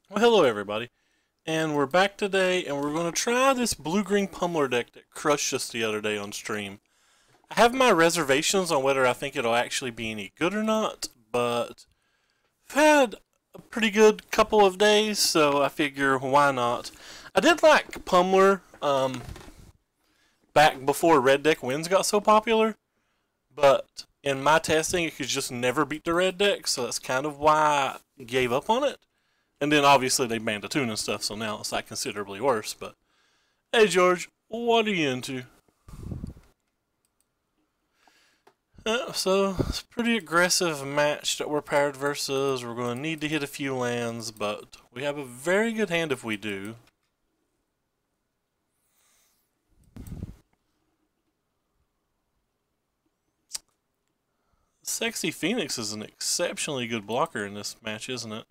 Well, hello everybody, and we're back today, and we're going to try this blue-green Pummeler deck that crushed us the other day on stream. I have my reservations on whether I think it'll actually be any good or not, but I've had a pretty good couple of days, so I figure why not. I did like Pummeler back before Red Deck Wins got so popular, but in my testing it could just never beat the Red Deck, so that's kind of why I gave up on it. And then obviously they banned the tune and stuff, so now it's like considerably worse. But hey, George, what are you into? So it's a pretty aggressive match that we're paired versus. We're going to need to hit a few lands, but we have a very good hand if we do. Sexy Phoenix is an exceptionally good blocker in this match, isn't it?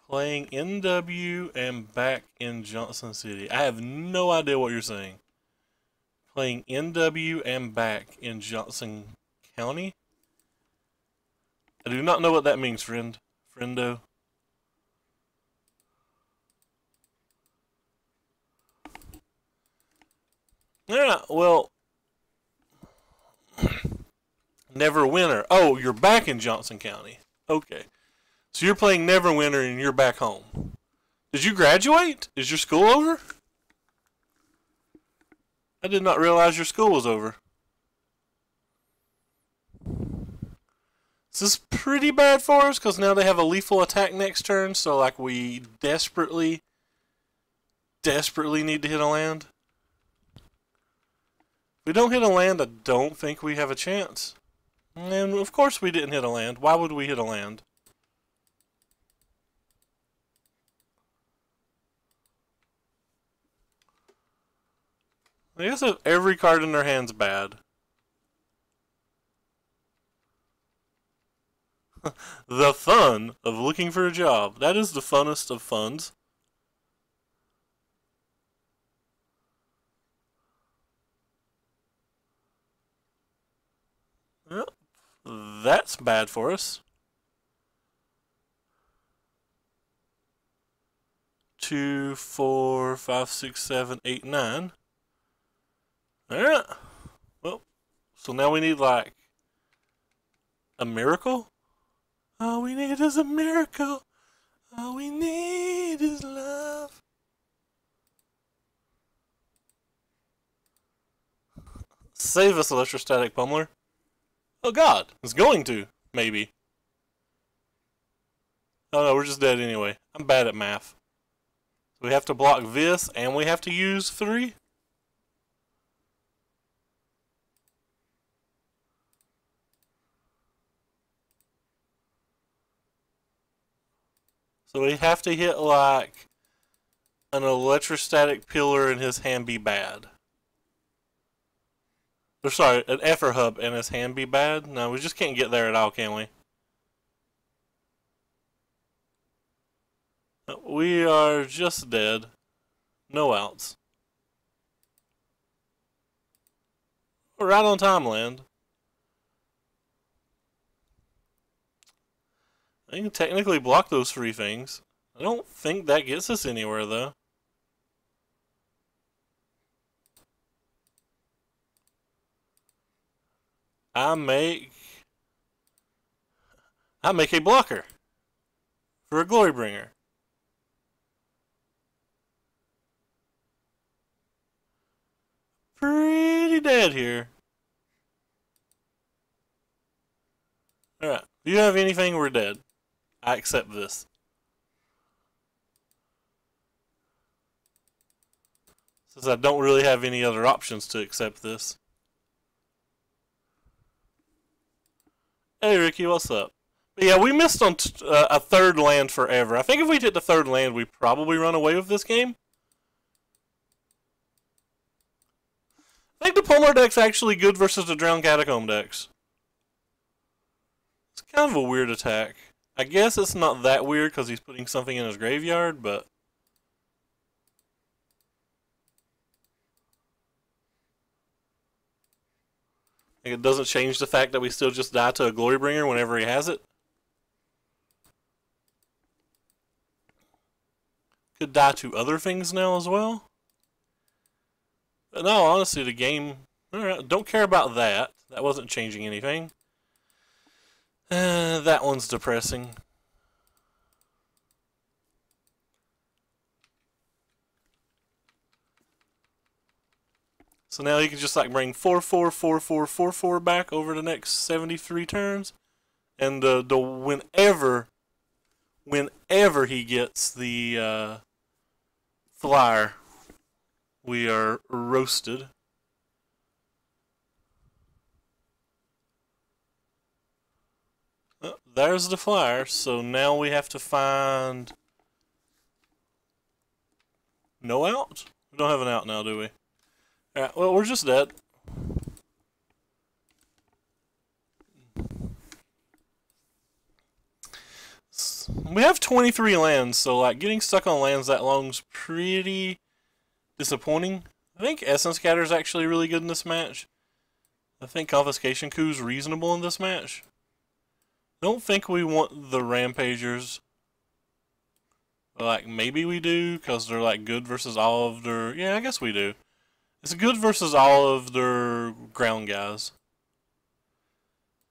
Playing NW and back in Johnson City. I have no idea what you're saying. Playing NW and back in Johnson County? I do not know what that means, Friendo. Yeah, well, Neverwinter. Oh, you're back in Johnson County. Okay. So you're playing Neverwinter and you're back home. Did you graduate? Is your school over? I did not realize your school was over. This is pretty bad for us because now they have a lethal attack next turn, so like we desperately need to hit a land. If we don't hit a land, I don't think we have a chance. And of course we didn't hit a land. Why would we hit a land? I guess if every card in their hand's bad. The fun of looking for a job. That is the funnest of funs. Well, that's bad for us. 2, 4, 5, 6, 7, 8, 9. Alright. Well, so now we need like a miracle? All we need is a miracle. All we need is love. Save us, electrostatic pummeler. Oh god, it's going to, maybe. Oh no, we're just dead anyway. I'm bad at math. So we have to block this, and we have to use 3? So we have to hit like an electrostatic pillar and his hand be bad. Or sorry, an Effer hub and his hand be bad? No, we just can't get there at all, can we? We are just dead. No outs. We're right on time, land. I can technically block those 3 things. I don't think that gets us anywhere, though. I make a blocker for a Glorybringer. Pretty dead here. Alright, if you have anything, we're dead. I accept this. Since I don't really have any other options to accept this. Hey Ricky, what's up? But yeah, we missed on a 3rd land forever. I think if we hit the 3rd land, we probably run away with this game. I think the Pummeler deck's actually good versus the Drowned Catacomb decks. It's kind of a weird attack. I guess it's not that weird because he's putting something in his graveyard, but... It doesn't change the fact that we still just die to a Glorybringer whenever he has it. Could die to other things now as well. But no, honestly, the game... Alright, don't care about that. That wasn't changing anything. That one's depressing. So now you can just like bring 4, 4, 4, 4, 4, 4 back over the next 73 turns. And whenever he gets the flyer, we are roasted. Oh, there's the flyer, so now we have to find no out? We don't have an out now, do we? Alright, well, we're just dead. We have 23 lands, so like getting stuck on lands that long is pretty disappointing. I think Essence Scatter is actually really good in this match. I think Confiscation Coup is reasonable in this match. I don't think we want the Rampagers. Like, maybe we do, because they're like good versus all of their... Yeah, I guess we do. It's good versus all of their ground guys.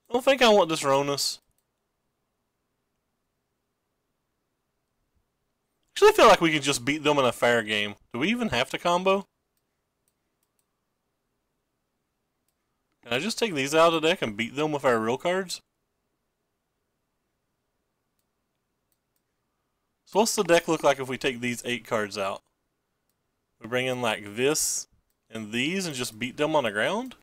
I don't think I want this Ronus. Actually, I feel like we can just beat them in a fair game. Do we even have to combo? Can I just take these out of the deck and beat them with our real cards? So what's the deck look like if we take these 8 cards out? We bring in like this and these and just beat them on the ground?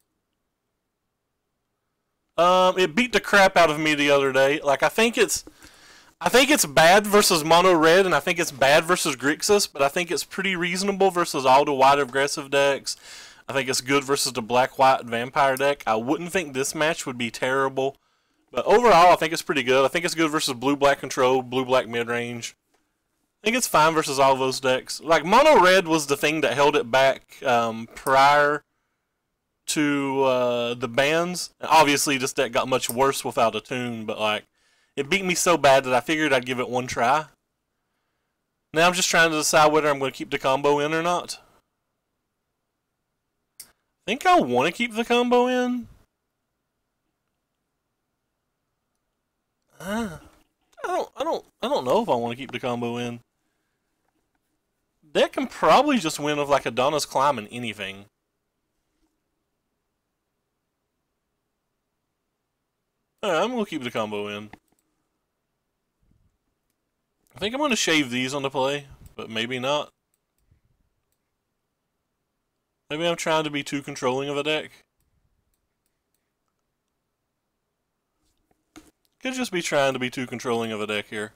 It beat the crap out of me the other day. Like I think it's bad versus mono red and I think it's bad versus Grixis, but I think it's pretty reasonable versus all the white aggressive decks. I think it's good versus the black-white vampire deck. I wouldn't think this match would be terrible. But overall, I think it's pretty good. I think it's good versus blue-black control, blue-black mid-range. I think it's fine versus all of those decks. Like, mono red was the thing that held it back prior to the bans. Obviously, this deck got much worse without a tune, but like, it beat me so bad that I figured I'd give it one try. Now I'm just trying to decide whether I'm going to keep the combo in or not. I think I want to keep the combo in. I don't know if I want to keep the combo in. Deck can probably just win with like Adonis Climb and anything. Alright, I'm going to keep the combo in. I think I'm going to shave these on the play, but maybe not. Maybe I'm trying to be too controlling of a deck. Could just be trying to be too controlling of a deck here.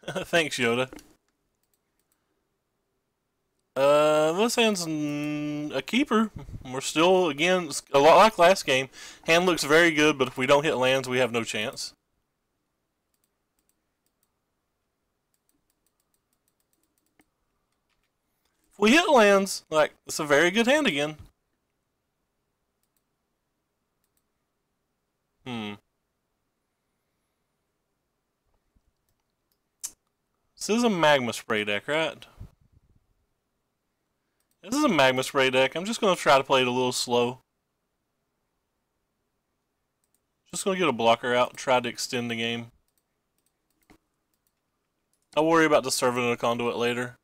Thanks, Yoda. This hand's a keeper. We're still, again, a lot like last game. Hand looks very good, but if we don't hit lands, we have no chance. If we hit lands, like, it's a very good hand again. This is a Magma Spray deck, right? This is a Magma Spray deck. I'm just going to try to play it a little slow. Just going to get a blocker out and try to extend the game. I'll worry about the Servant of the Conduit later.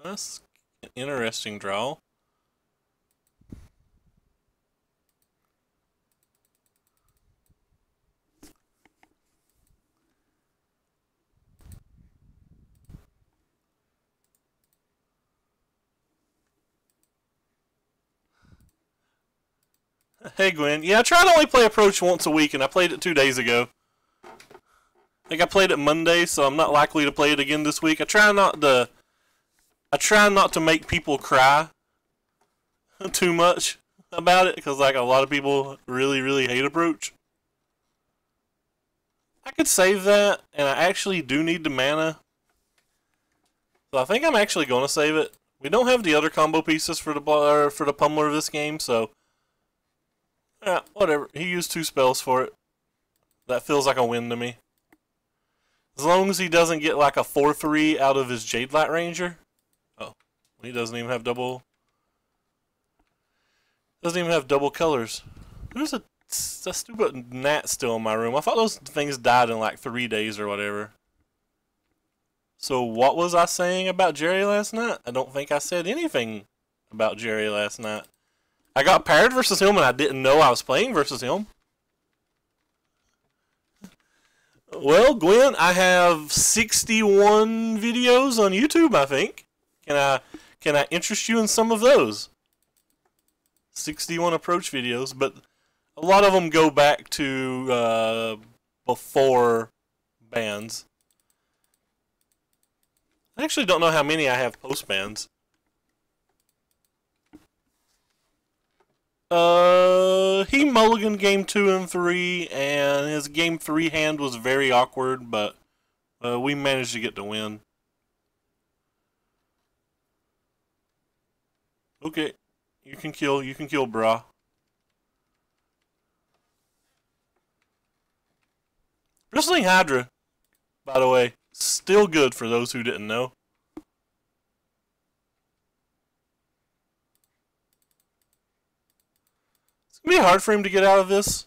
That's an interesting draw. Hey Gwen, yeah, I try to only play Approach once a week, and I played it 2 days ago. I think I played it Monday, so I'm not likely to play it again this week. I try not to make people cry too much about it, because like a lot of people really hate Approach. I could save that, and I actually do need the mana. So I think I'm actually going to save it. We don't have the other combo pieces for the Pummeler of this game, so Yeah, whatever. He used 2 spells for it. That feels like a win to me. As long as he doesn't get like a 4/3 out of his Jade Light Ranger. Oh, he doesn't even have double. Doesn't even have double colors. There's a stupid gnat still in my room. I thought those things died in like 3 days or whatever. So what was I saying about Jerry last night? I don't think I said anything about Jerry last night. I got paired versus him and I didn't know I was playing versus him. Well, Gwen, I have 61 videos on YouTube, I think. Can I interest you in some of those? 61 approach videos, but a lot of them go back to before bans. I actually don't know how many I have post bans. He mulliganed game 2 and 3, and his game 3 hand was very awkward, but we managed to get the win. Okay, you can kill Bra. Bristling Hydra, by the way, still good for those who didn't know. It's going to be hard for him to get out of this.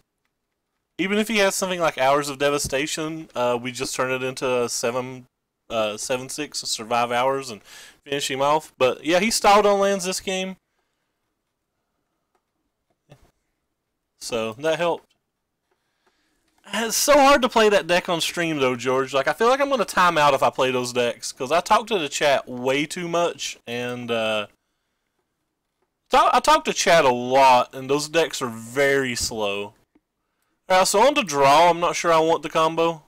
Even if he has something like Hours of Devastation, we just turn it into a 7/6 to survive hours and finish him off. But yeah, he stalled on lands this game. So that helped. It's so hard to play that deck on stream though, George. Like, I feel like I'm going to time out if I play those decks, because I talk to the chat way too much, and I talk to chat a lot, and those decks are very slow. Alright, so on to draw. I'm not sure I want the combo.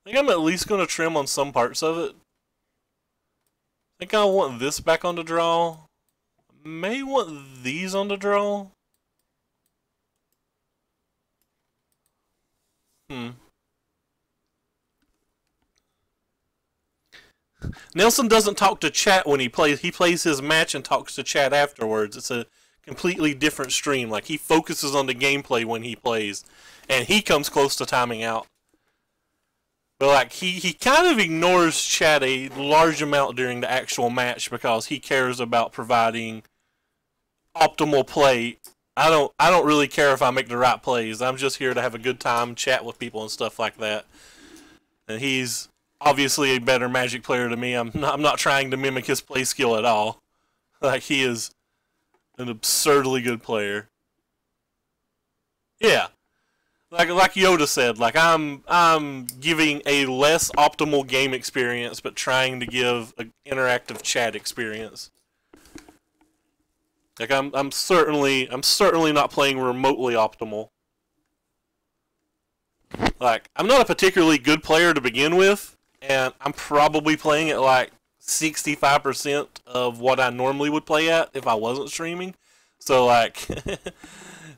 I think I'm at least going to trim on some parts of it. I think I want this back on the draw. May want these on the draw. Nelson doesn't talk to chat when he plays. He plays his match and talks to chat afterwards. It's a completely different stream. Like, he focuses on the gameplay when he plays, and he comes close to timing out. But like, he kind of ignores chat a large amount during the actual match because he cares about providing optimal play. I don't really care if I make the right plays. I'm just here to have a good time, chat with people and stuff like that. And he's obviously a better Magic player than me. I'm not trying to mimic his play skill at all. Like, he is an absurdly good player. Yeah. Like Yoda said, like, I'm giving a less optimal game experience but trying to give an interactive chat experience. Like, I'm certainly not playing remotely optimal. Like, I'm not a particularly good player to begin with, and I'm probably playing at like 65% of what I normally would play at if I wasn't streaming. So like,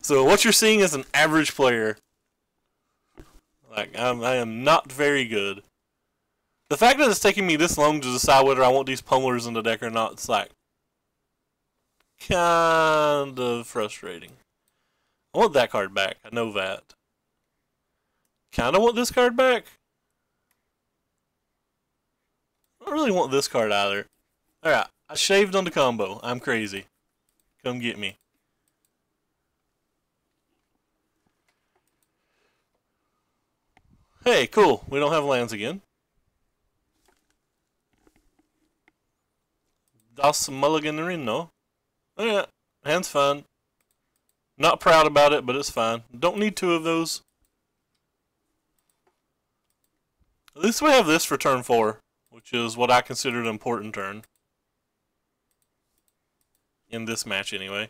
so what you're seeing is an average player. Like, I am not very good. The fact that it's taking me this long to decide whether I want these pummelers in the deck or not, it's like kind of frustrating. I want that card back. I know that. Kind of want this card back. I don't really want this card either. Alright, I shaved on the combo. I'm crazy. Come get me. Hey, cool. We don't have lands again. Das Mulliganarino. Oh yeah, hand's fine. Not proud about it, but it's fine. Don't need 2 of those. At least we have this for turn 4, which is what I consider an important turn. In this match, anyway.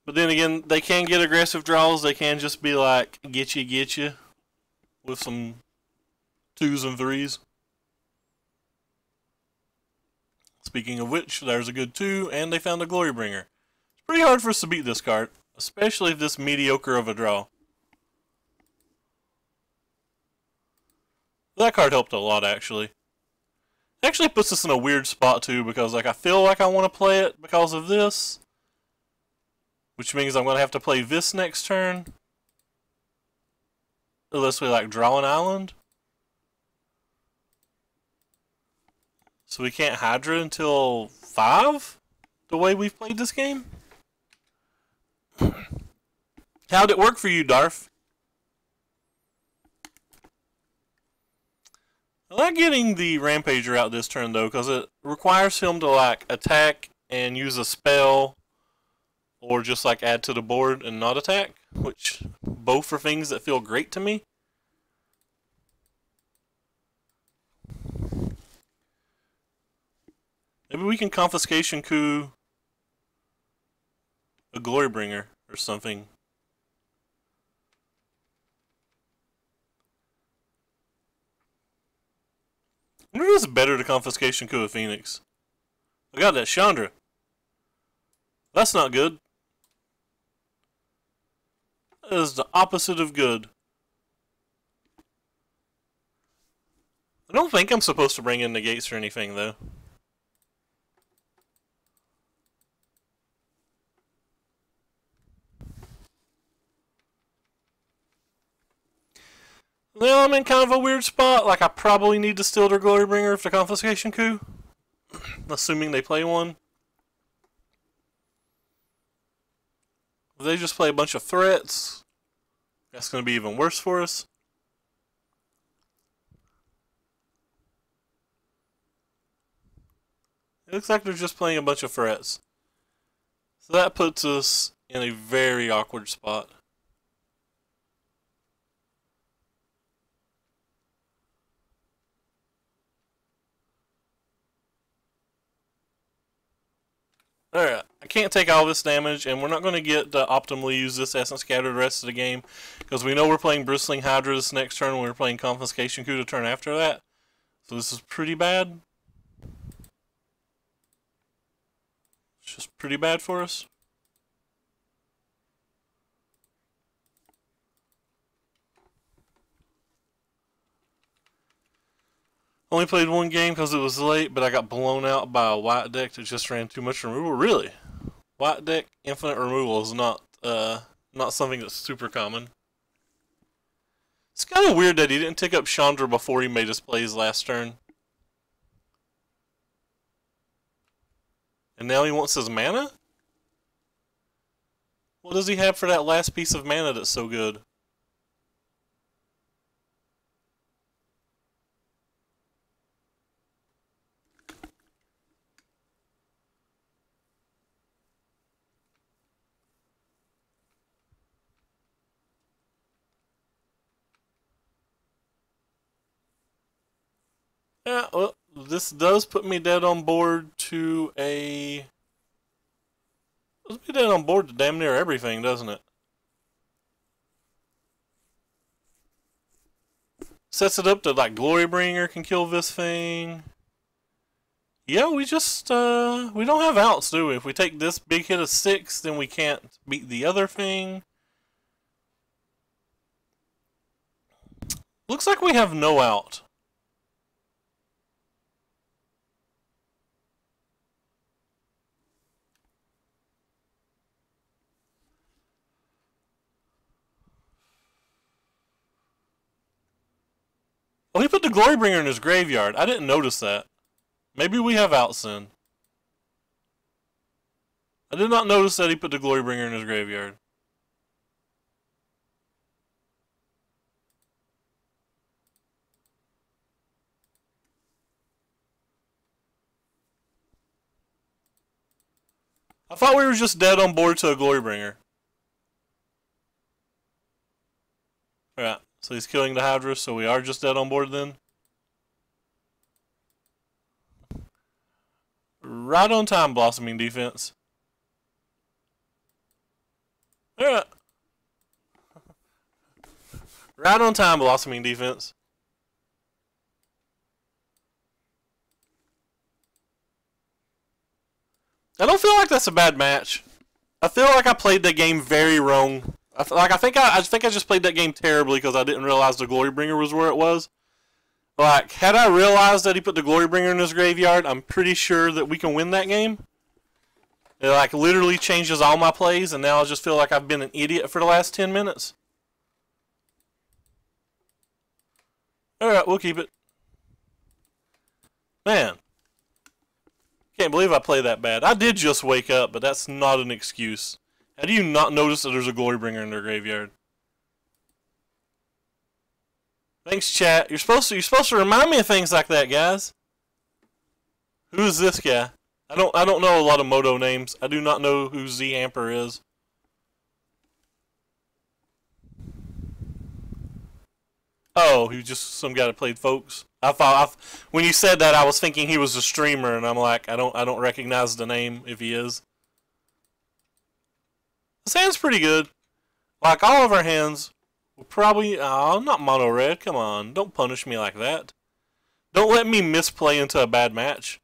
But then again, they can get aggressive draws. They can just be like, get you, with some 2s and 3s. Speaking of which, there's a good 2, and they found a Glorybringer. It's pretty hard for us to beat this card, especially if this mediocre of a draw. That card helped a lot, actually. Actually puts us in a weird spot too, because like I feel like I want to play it because of this, which means I'm going to have to play this next turn, unless we like draw an island. So we can't Hydra until 5, the way we've played this game. How'd it work for you, Darth? I like getting the Rampager out this turn though, because it requires him to like attack and use a spell, or just like add to the board and not attack, which both are things that feel great to me. Maybe we can Confiscation Coup a Glorybringer or something. I wonder if it's better to Confiscation Coup a Phoenix. I got that Chandra. That's not good. That is the opposite of good. I don't think I'm supposed to bring in negates or anything though. Well, I'm in kind of a weird spot. Like, I probably need to steal their Glorybringer for the Confiscation Coup. Assuming they play one. If they just play a bunch of threats, that's going to be even worse for us. It looks like they're just playing a bunch of threats. So that puts us in a very awkward spot. Alright, I can't take all this damage, and we're not going to get to optimally use this Essence Scatter the rest of the game, because we know we're playing Bristling Hydra this next turn, and we're playing Confiscation Coup the turn after that. So this is pretty bad. It's just pretty bad for us. Only played one game because it was late, but I got blown out by a white deck that just ran too much removal. Really? White deck infinite removal is not something that's super common. It's kind of weird that he didn't take up Chandra before he made his plays last turn. And now he wants his mana? What does he have for that last piece of mana that's so good? Yeah, well, this does put me dead on board to a... Puts me dead on board to damn near everything, doesn't it? Sets it up to, like, Glorybringer can kill this thing. Yeah, we just, we don't have outs, do we? If we take this big hit of 6, then we can't beat the other thing. Looks like we have no out. Oh, he put the Glorybringer in his graveyard. I didn't notice that. Maybe we have outs then. I did not notice that he put the Glorybringer in his graveyard. I thought we were just dead on board to a Glorybringer. Alright, so he's killing the Hydra, so we are just dead on board then. Right on time, Blossoming Defense. Alright. Right on time, Blossoming Defense. I don't feel like that's a bad match. I feel like I played that game very wrong. I think I just played that game terribly because I didn't realize the Glorybringer was where it was. Like, had I realized that he put the Glorybringer in his graveyard, I'm pretty sure that we can win that game. It, like, literally changes all my plays, and now I just feel like I've been an idiot for the last 10 minutes. Alright, we'll keep it. Man. Can't believe I played that bad. I did just wake up, but that's not an excuse. How do you not notice that there's a Glorybringer in their graveyard? Thanks, chat. You're supposed to remind me of things like that, guys. Who is this guy? I don't know a lot of Moto names. I do not know who Z Amper is. Oh, he's just some guy that played folks. When you said that, I was thinking he was a streamer, and I'm like, I don't recognize the name if he is. This hand's pretty good. Like all of our hands, we'll probably. Oh, not mono red. Come on, don't punish me like that. Don't let me misplay into a bad match.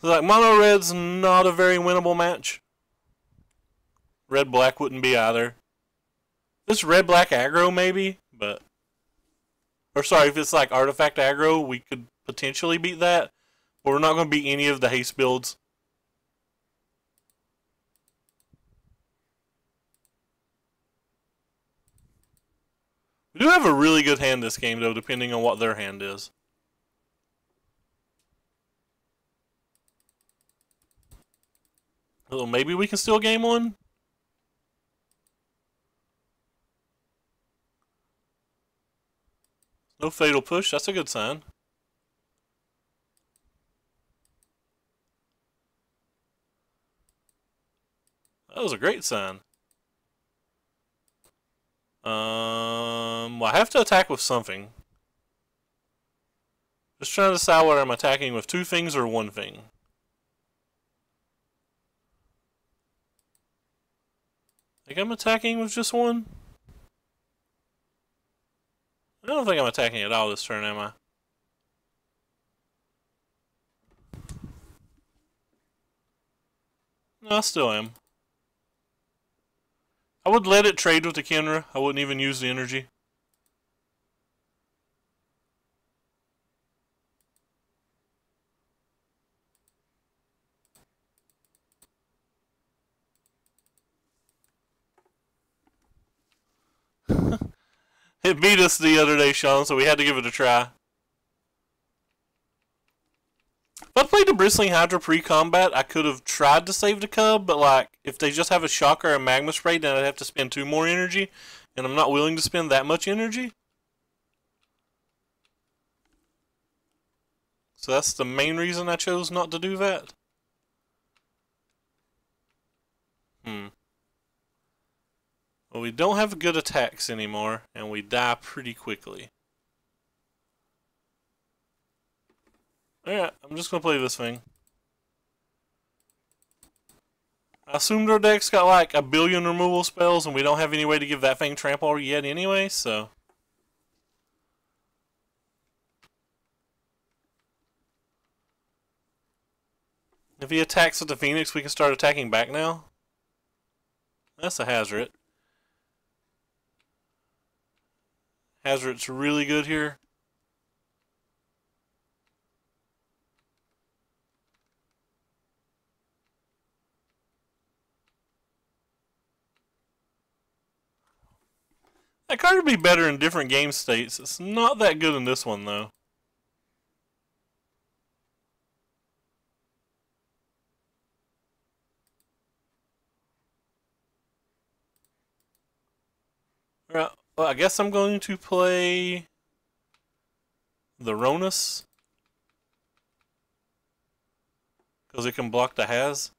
Like, mono red's not a very winnable match. Red black wouldn't be either. This red black aggro maybe, but. Or sorry, if it's like artifact aggro, we could potentially beat that. But we're not going to beat any of the haste builds. We do have a really good hand this game, though, depending on what their hand is. Well, maybe we can still game one? No fatal push, that's a good sign. That was a great sign. Well, I have to attack with something. Just trying to decide whether I'm attacking with two things or one thing. I think I'm attacking with just one? I don't think I'm attacking at all this turn, am I? No, I still am. I would let it trade with the Kenra. I wouldn't even use the energy. It beat us the other day, Sean, so we had to give it a try. If I played the Bristling Hydra pre-combat, I could have tried to save the Cub, but like, if they just have a Shocker or a Magma Spray, then I'd have to spend 2 more energy, and I'm not willing to spend that much energy. So that's the main reason I chose not to do that. Well, we don't have good attacks anymore, and we die pretty quickly. Alright, I'm just gonna play this thing. I assumed our deck's got like 1 billion removal spells, and we don't have any way to give that thing trample yet anyway, so. If he attacks with the Phoenix, we can start attacking back now. That's a Hazard. Hazard's really good here. That card would be better in different game states. It's not that good in this one, though. Alright, well, I guess I'm going to play the Ronus, because it can block the Haz.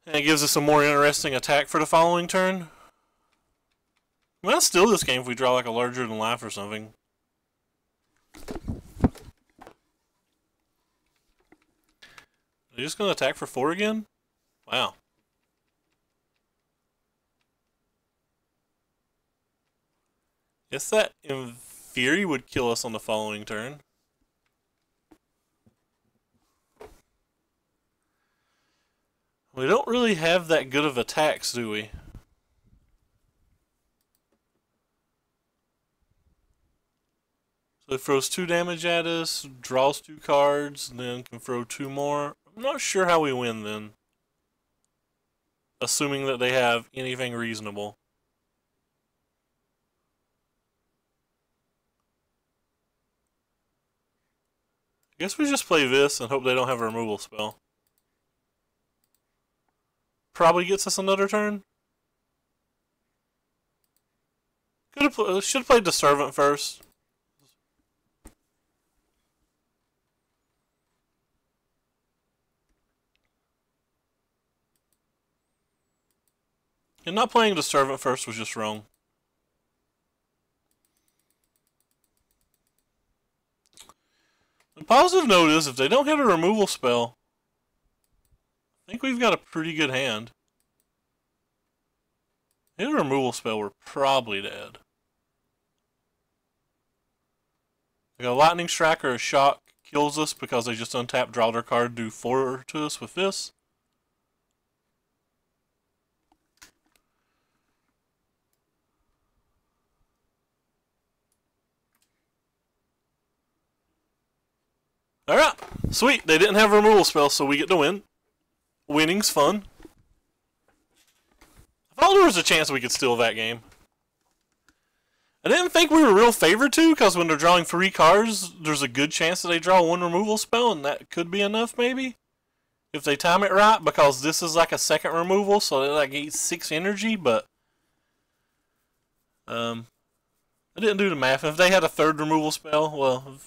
And it gives us a more interesting attack for the following turn. I mean, I'll steal this game if we draw like a larger than life or something. Are you just going to attack for 4 again? Wow. Guess that in theory would kill us on the following turn. We don't really have that good of attacks, do we? So it throws 2 damage at us, draws 2 cards, then can throw 2 more. I'm not sure how we win then. Assuming that they have anything reasonable. I guess we just play this and hope they don't have a removal spell. Probably gets us another turn. Should have played the Servant first. And not playing the Servant first was just wrong. The positive note is, if they don't hit a removal spell, I think we've got a pretty good hand. Hit a removal spell, we're probably dead. Like a Lightning Strike or a Shock kills us because they just untap, draw their card, do 4 to us with this. Alright, sweet. They didn't have a removal spell, so we get to win. Winning's fun. I thought there was a chance we could steal that game. I didn't think we were real favored to, because when they're drawing 3 cards, there's a good chance that they draw 1 removal spell, and that could be enough, maybe? If they time it right, because this is like a second removal, so they like eat 6 energy, but... I didn't do the math. If they had a 3rd removal spell, well...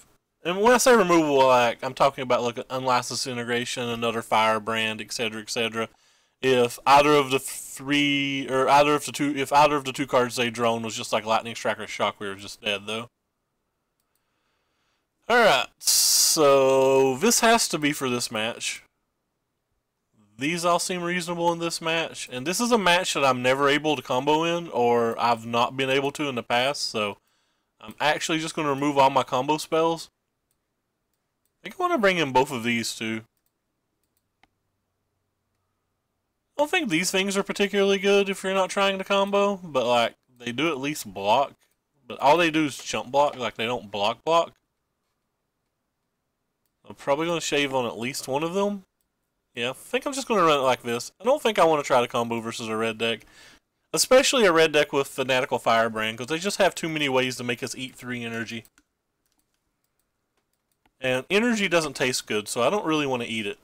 And when I say removal, like, I'm talking about like an unlicensed integration, another firebrand, etc., etc. If either of the 3, or either of the 2, if either of the 2 cards they drawn was just like Lightning Strike or Shock, we were just dead though. Alright, so this has to be for this match. These all seem reasonable in this match, and this is a match that I'm never able to combo in, or I've not been able to in the past, so I'm actually just going to remove all my combo spells. I think I want to bring in both of these too. I don't think these things are particularly good if you're not trying to combo, but like, they do at least block. But all they do is jump block, like they don't block. I'm probably going to shave on at least one of them. Yeah, I think I'm just going to run it like this. I don't think I want to try to combo versus a red deck. Especially a red deck with Fanatical Firebrand, because they just have too many ways to make us eat 3 energy. And energy doesn't taste good, so I don't really want to eat it.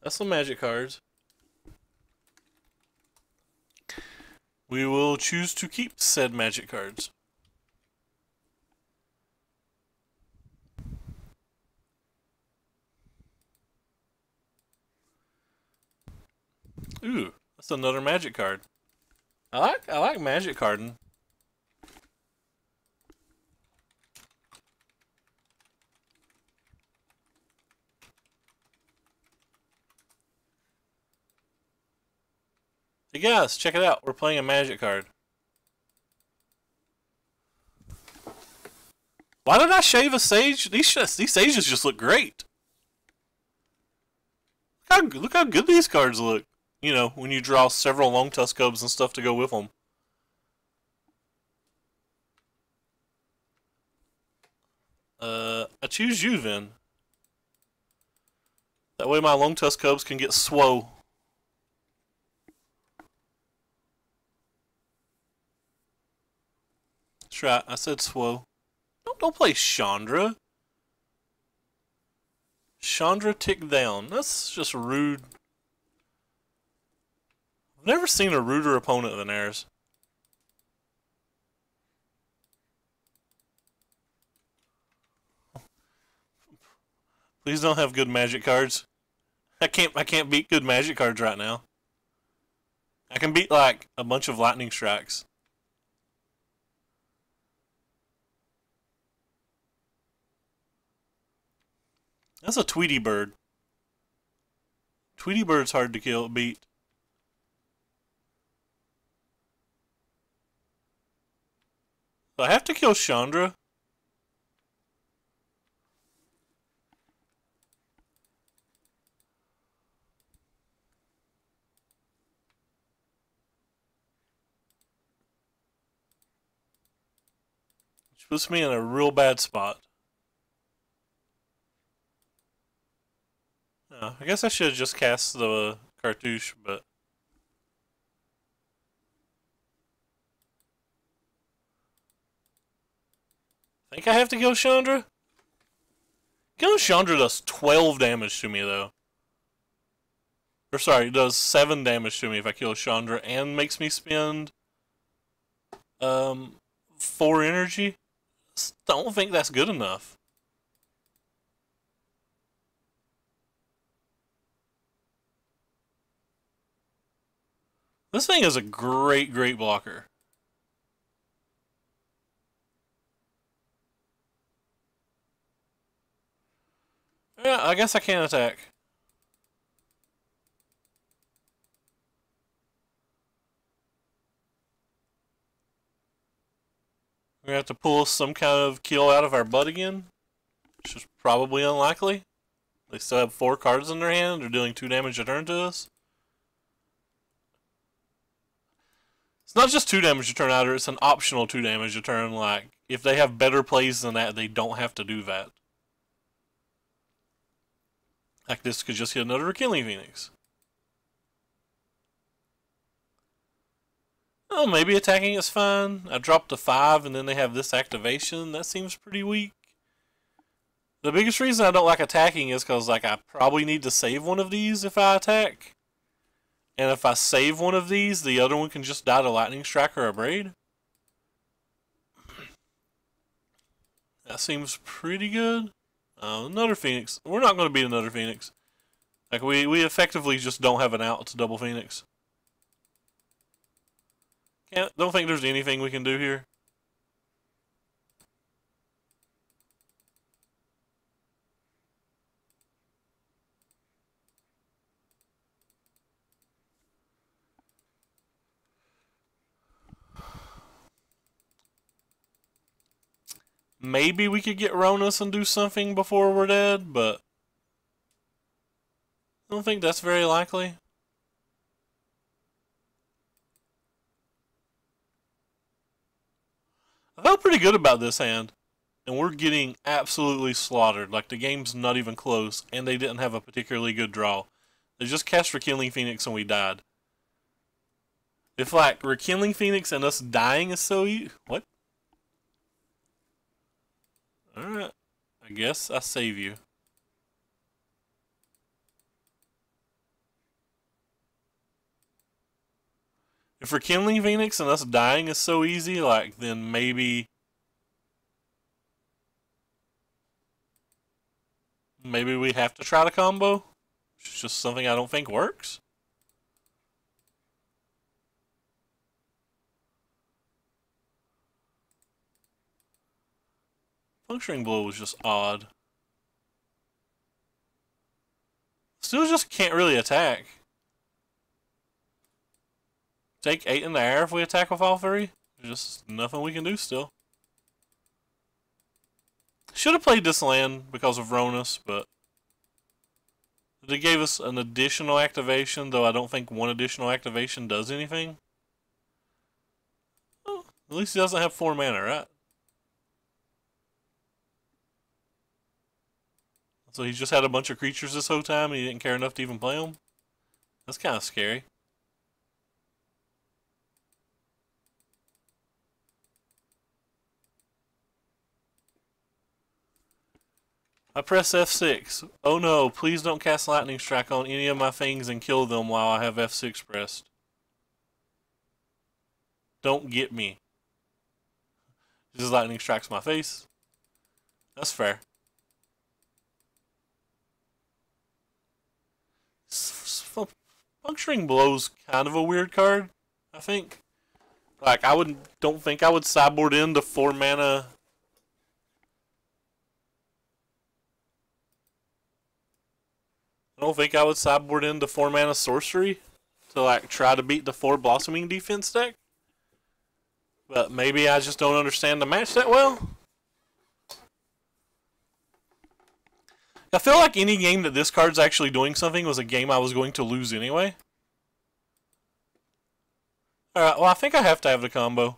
That's some magic cards. We will choose to keep said magic cards. Ooh, that's another magic card. I like magic carding. Hey guys, check it out. We're playing a magic card. Why did I shave a sage? These sages just look great. Look how good these cards look. You know, when you draw several long tusk cubs and stuff to go with them. I choose you then. That way my long tusk cubs can get swole. That's right, I said swole. Don't play Chandra. Chandra tick down. That's just rude. I've never seen a ruder opponent than ours. Please don't have good magic cards. I can't beat good magic cards right now. I can beat like a bunch of lightning strikes. That's a Tweety bird. Tweety bird's hard to beat. Do I have to kill Chandra? Which puts me in a real bad spot. I guess I should have just cast the cartouche, but... I think I have to kill Chandra? Killing Chandra does 12 damage to me, though. Or sorry, it does 7 damage to me if I kill Chandra and makes me spend 4 energy. Don't think that's good enough. This thing is a great blocker. Yeah, I guess I can attack. We're gonna have to pull some kind of kill out of our butt again, which is probably unlikely. They still have 4 cards in their hand. They're dealing 2 damage a turn to us. It's not just 2 damage a turn either, it's an optional 2 damage a turn. Like, if they have better plays than that, they don't have to do that. Like, this could just hit another Killing Phoenix. Oh, maybe attacking is fine. I dropped to 5 and then they have this activation. That seems pretty weak. The biggest reason I don't like attacking is because, like, I probably need to save one of these if I attack. And if I save one of these, the other one can just die to Lightning Strike or a Braid. That seems pretty good. Another Phoenix. We're not going to beat another Phoenix. Like, we effectively just don't have an out to double Phoenix. Don't think there's anything we can do here. Maybe we could get Ronus and do something before we're dead, but I don't think that's very likely. I felt pretty good about this hand, and we're getting absolutely slaughtered. Like, the game's not even close, and they didn't have a particularly good draw. They just cast Rekindling Phoenix and we died. If, like, Rekindling Phoenix and us dying is so easy... What? Alright. I guess I save you. If Rekindling Phoenix and us dying is so easy, like, then maybe... Maybe we have to try the combo? It's just something I don't think works. Puncturing Blow was just odd. Still just can't really attack. Take 8 in the air if we attack with all 3. There's just nothing we can do still. Should have played this land because of Ronus, but they gave us an additional activation, though I don't think one additional activation does anything. Well, at least he doesn't have 4 mana, right? So he just had a bunch of creatures this whole time and he didn't care enough to even play them? That's kind of scary. I press F6. Oh no, please don't cast Lightning Strike on any of my things and kill them while I have F6 pressed. Don't get me. Just Lightning Strikes my face. That's fair. Puncturing Blow's kind of a weird card, I think. Like, don't think I would sideboard into 4 mana. I don't think I would sideboard into 4 mana sorcery to, like, try to beat the 4 Blossoming defense deck. But maybe I just don't understand the match that well. I feel like any game that this card's actually doing something was a game I was going to lose anyway. Alright, well I think I have to have the combo.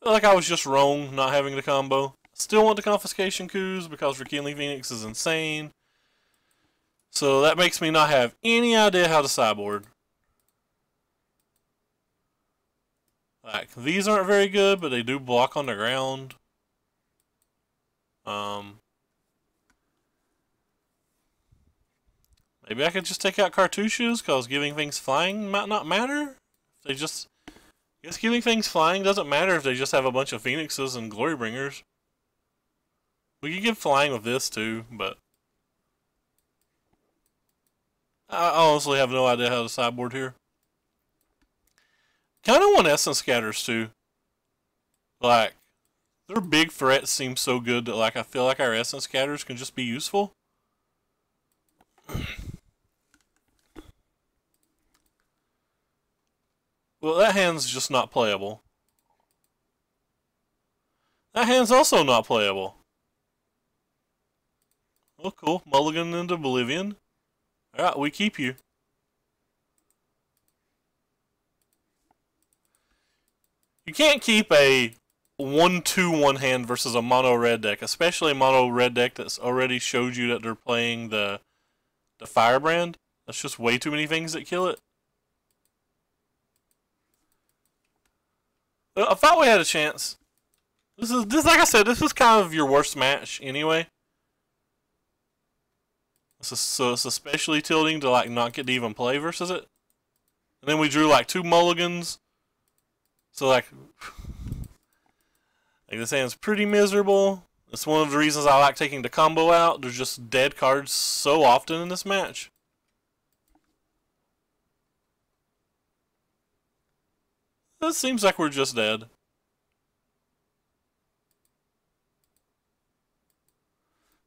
I feel like I was just wrong not having the combo. Still want the confiscation coups because Rekindling Phoenix is insane. So that makes me not have any idea how to sideboard. Like, these aren't very good, but they do block on the ground. Maybe I could just take out cartouches, because giving things flying might not matter. They just... I guess giving things flying doesn't matter if they just have a bunch of Phoenixes and Glorybringers. We could give flying with this too, but... I honestly have no idea how to sideboard here. Kind of want Essence Scatters too. Like, their big threats seem so good that like I feel like our Essence Scatters can just be useful. Well, that hand's just not playable. That hand's also not playable. Oh, cool. Mulligan into Oblivion. Alright, we keep you. You can't keep a 1-2-1 hand versus a mono red deck, especially a mono red deck that's already showed you that they're playing the Firebrand. That's just way too many things that kill it. I thought we had a chance. This like I said, this is kind of your worst match anyway. So it's especially tilting to like not get to even play versus it. And then we drew like 2 mulligans. So like this hand's pretty miserable. It's one of the reasons I like taking the combo out. There's just dead cards so often in this match. It seems like we're just dead.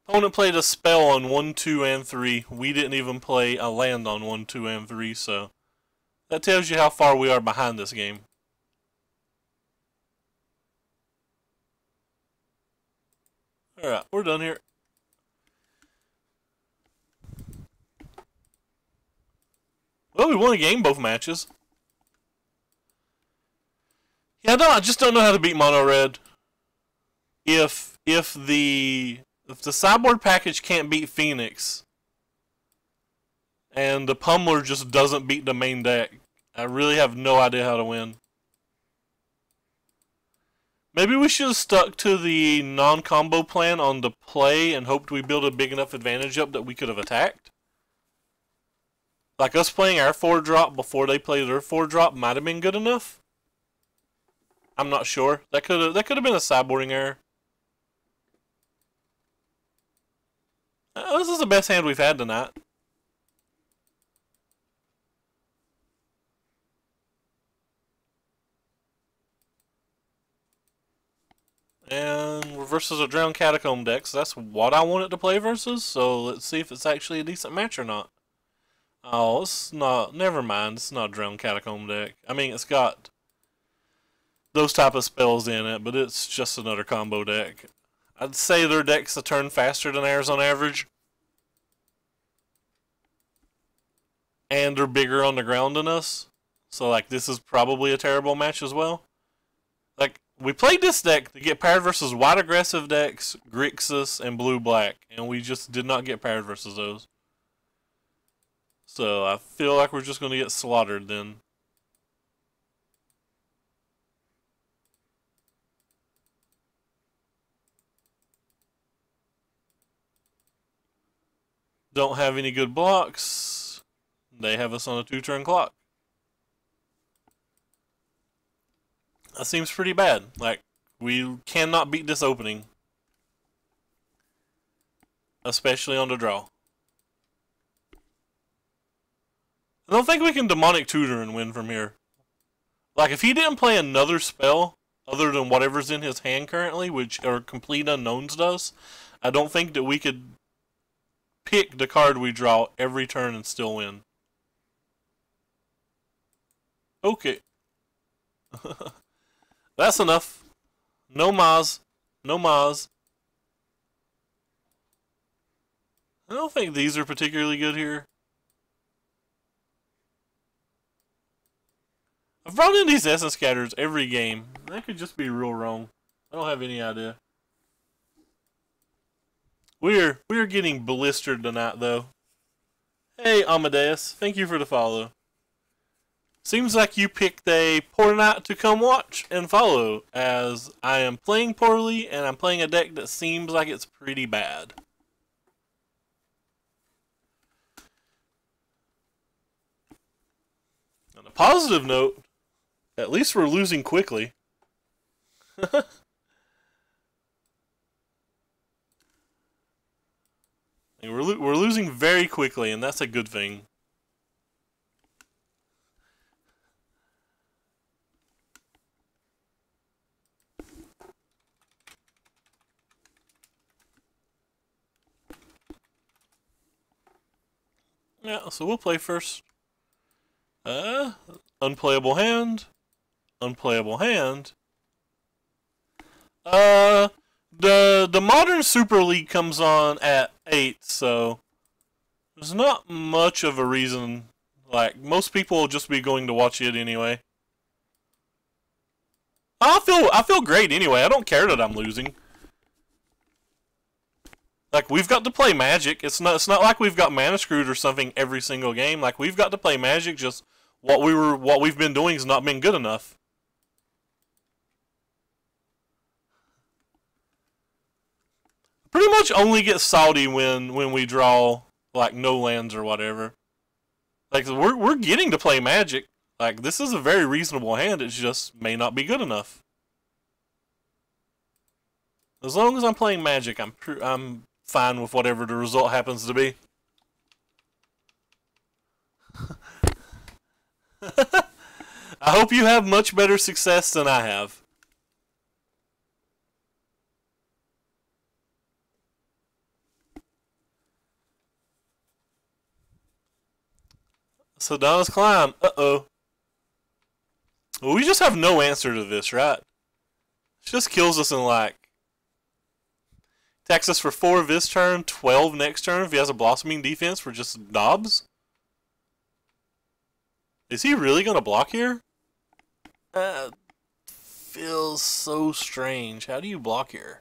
Opponent played a spell on 1, 2, and 3. We didn't even play a land on 1, 2, and 3, so that tells you how far we are behind this game. Alright, we're done here. Well, we won a game both matches. Yeah, no, I just don't know how to beat mono red. If the sideboard package can't beat Phoenix, and the Pummeler just doesn't beat the main deck, I really have no idea how to win. Maybe we should have stuck to the non-combo plan on the play and hoped we build a big enough advantage up that we could have attacked. Like us playing our 4-drop before they play their 4-drop might have been good enough. I'm not sure. That could have been a sideboarding error. This is the best hand we've had tonight. And we're versus a Drowned Catacomb deck, so that's what I wanted to play versus, so let's see if it's actually a decent match or not. Oh, it's not, never mind, it's not a Drowned Catacomb deck. I mean, it's got those type of spells in it, but it's just another combo deck. I'd say their deck's a turn faster than ours on average. And they're bigger on the ground than us. So, like, this is probably a terrible match as well. Like, we played this deck to get paired versus white aggressive decks, Grixis, and blue-black. And we just did not get paired versus those. So, I feel like we're just going to get slaughtered then. Don't have any good blocks. They have us on a 2-turn clock. That seems pretty bad. Like, we cannot beat this opening. Especially on the draw. I don't think we can Demonic Tutor and win from here. Like, if he didn't play another spell other than whatever's in his hand currently, which are Complete Unknowns does, I don't think that we could pick the card we draw every turn and still win. Okay. That's enough. No Maz. No Maz. I don't think these are particularly good here. I've brought in these essence scatters every game. That could just be real wrong. I don't have any idea. We're getting blistered tonight though. Hey Amadeus, thank you for the follow. Seems like you picked a poor night to come watch and follow, as I am playing poorly and I'm playing a deck that seems like it's pretty bad. On a positive note, at least we're losing quickly. We're losing very quickly, and that's a good thing. Yeah, so we'll play first. Unplayable hand. Unplayable hand. The Modern Super League comes on at 8, so there's not much of a reason. Like, most people will just be going to watch it anyway. I feel great anyway. I don't care that I'm losing. Like, we've got to play Magic. It's not like we've got mana screwed or something every single game. Like, we've got to play Magic. Just what we've been doing has not been good enough. Pretty much only get salty when we draw like no lands or whatever. Like, we're getting to play Magic. Like, this is a very reasonable hand. It just may not be good enough. As long as I'm playing Magic, I'm fine with whatever the result happens to be. I hope you have much better success than I have. So Donna's Climb. Uh-oh. Well, we just have no answer to this, right? It just kills us in like... Attacks us for 4 this turn, 12 next turn if he has a Blossoming Defense for just knobs. Is he really going to block here? Feels so strange. How do you block here?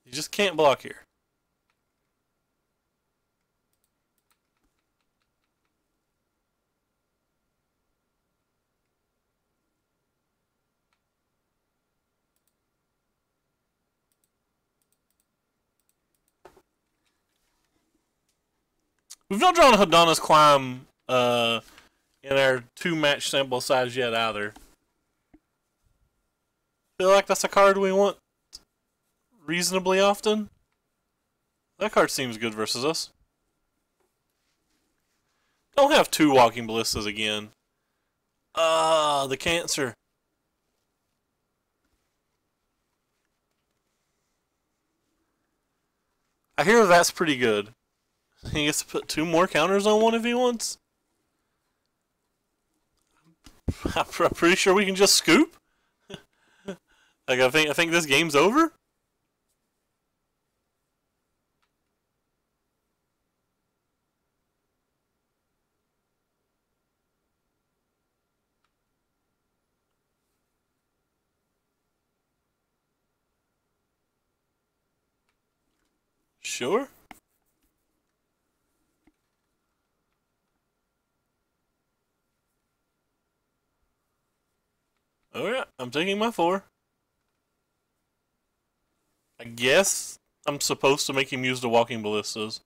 You just can't block here. We've not drawn Hadana's Climb in our 2-match sample size yet either. Feel like that's a card we want reasonably often. That card seems good versus us. Don't have 2 Walking Ballistas again. The Cancer. I hear that's pretty good. He gets to put 2 more counters on one if he wants. I'm pretty sure we can just scoop. Like, I think this game's over. Sure. Alright, I'm taking my 4. I guess I'm supposed to make him use the Walking Ballistas.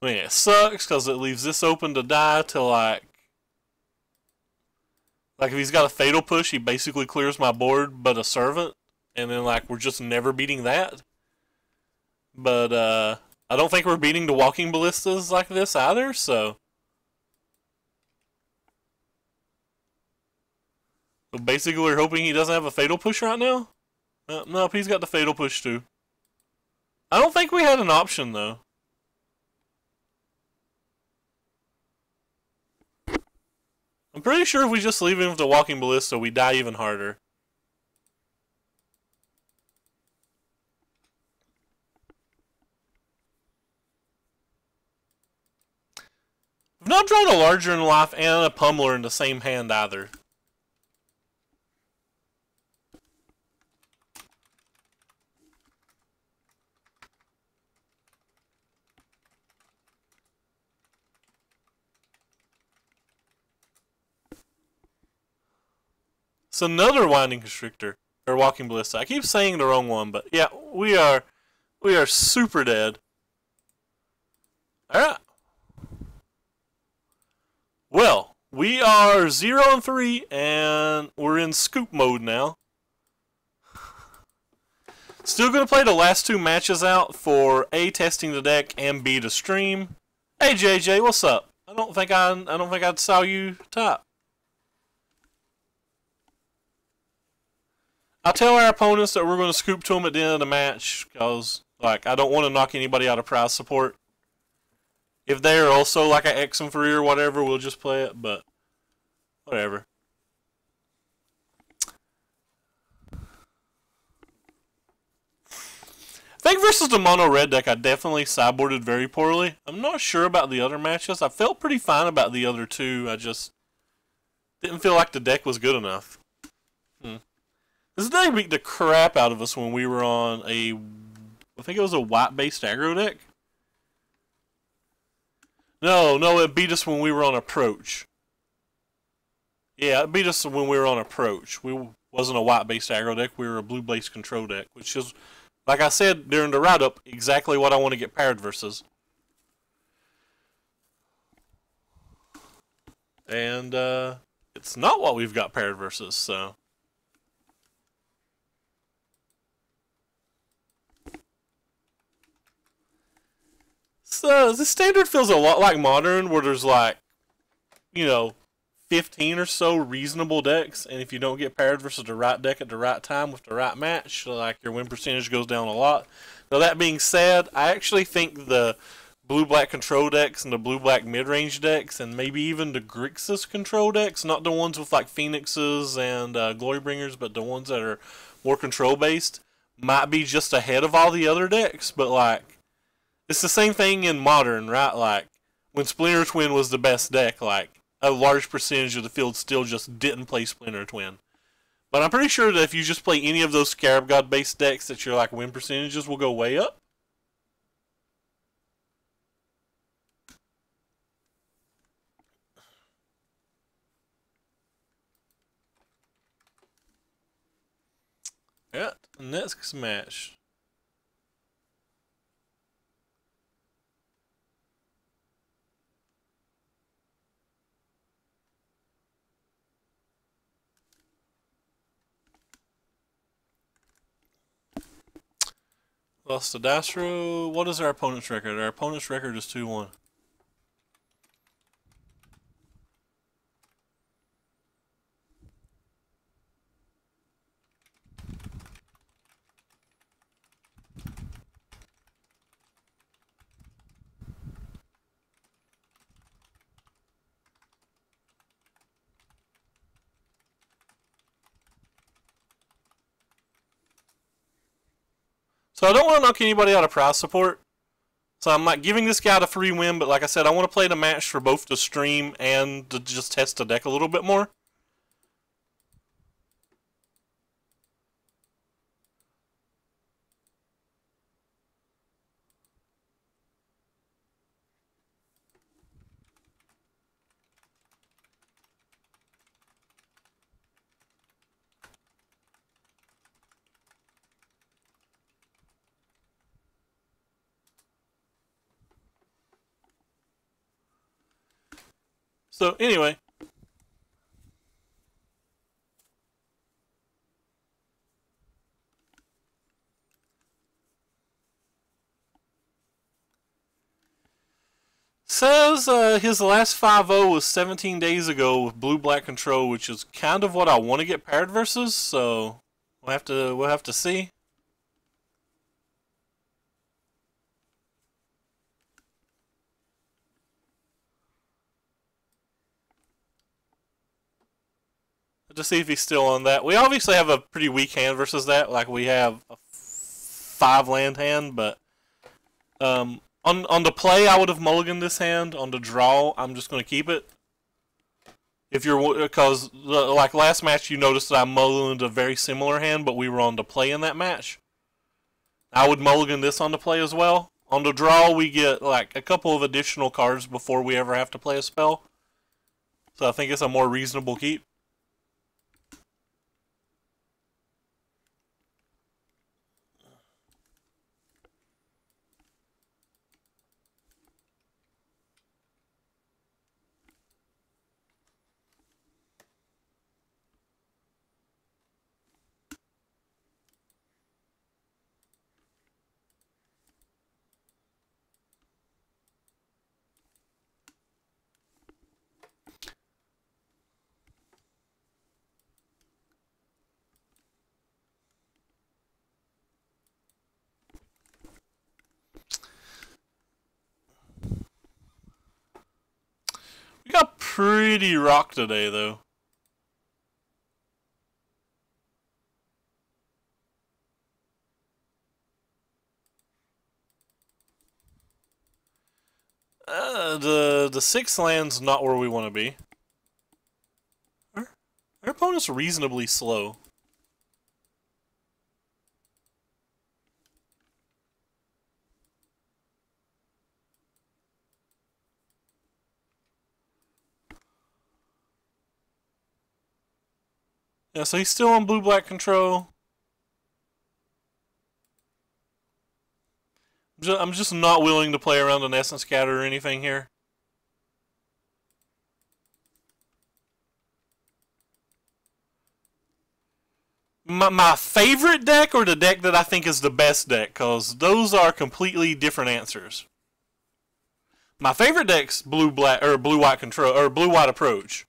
I mean, it sucks because it leaves this open to die till like if he's got a Fatal Push, he basically clears my board but a Servant, and then like we're just never beating that. But I don't think we're beating the Walking Ballistas like this either, so So basically, we're hoping he doesn't have a fatal push right now. Nope, he's got the fatal push too. I don't think we had an option though. I'm pretty sure if we just leave him with the walking ballista, we die even harder. I've not drawn a larger in life and a pummeler in the same hand either. It's another winding constrictor or walking ballista. I keep saying the wrong one, but yeah, we are super dead. All right. Well, we are 0-3, and we're in scoop mode now. Still gonna play the last two matches out for A, testing the deck, and B, to stream. Hey JJ, what's up? I don't think I saw you top. I'll tell our opponents that we're going to scoop to them at the end of the match, because like I don't want to knock anybody out of prize support. If they're also like an X and free or whatever, we'll just play it, but whatever. I think versus the mono red deck, I definitely sideboarded very poorly. I'm not sure about the other matches. I felt pretty fine about the other two. I just didn't feel like the deck was good enough. This deck beat the crap out of us when we were on I think it was a white-based aggro deck. No, it beat us when we were on approach. Yeah, it beat us when we were on approach. We wasn't a white-based aggro deck, we were a blue-based control deck, which is, like I said during the write-up, exactly what I want to get paired versus. And it's not what we've got paired versus, so... So, the standard feels a lot like modern, where there's like, 15 or so reasonable decks, and if you don't get paired versus the right deck at the right time with the right match, like your win percentage goes down a lot. Now that being said, I actually think the blue-black control decks and the blue-black mid-range decks, and maybe even the Grixis control decks, not the ones with like Phoenixes and Glorybringers, but the ones that are more control-based, might be just ahead of all the other decks, but like, it's the same thing in modern, right? Like, when Splinter Twin was the best deck, like, a large percentage of the field still just didn't play Splinter Twin. But I'm pretty sure that if you just play any of those Scarab God-based decks, that your, like, win percentages will go way up. Yeah, next match. Lost to Dastro. What is our opponent's record? Our opponent's record is 2-1. So I don't want to knock anybody out of prize support. So I'm like giving this guy the free win, but like I said, I want to play the match for both the stream and to just test the deck a little bit more. So anyway, says his last 5-0 was 17 days ago with blue-black control, which is kind of what I want to get paired versus. So we'll have to see. To see if he's still on that. We obviously have a pretty weak hand versus that. Like we have a 5-land hand, but on the play I would have mulliganed this hand. On the draw, I'm just going to keep it. If you're because like last match, you noticed that I mulliganed a very similar hand, but we were on the play in that match. I would mulligan this on the play as well. On the draw, we get like a couple of additional cards before we ever have to play a spell. So I think it's a more reasonable keep. We got pretty rock today, though. The 6 land's not where we want to be. Our opponent's reasonably slow. Yeah, so he's still on blue-black control. I'm just not willing to play around an Essence Scatter or anything here. My favorite deck or the deck that I think is the best deck? Because those are completely different answers. My favorite deck's blue-black or blue-white control or blue-white approach.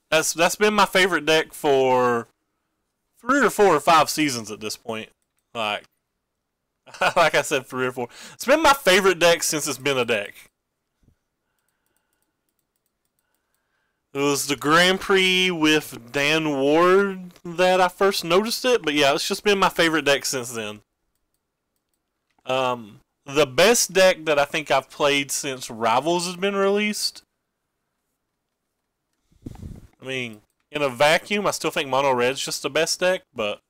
That's been my favorite deck for 3 or 4 or 5 seasons at this point. Like I said, 3 or 4. It's been my favorite deck since it's been a deck. It was the Grand Prix with Dan Ward that I first noticed it, but yeah, it's just been my favorite deck since then. The best deck that I think I've played since Rivals has been released. I mean, in a vacuum, I still think Mono Red's just the best deck, but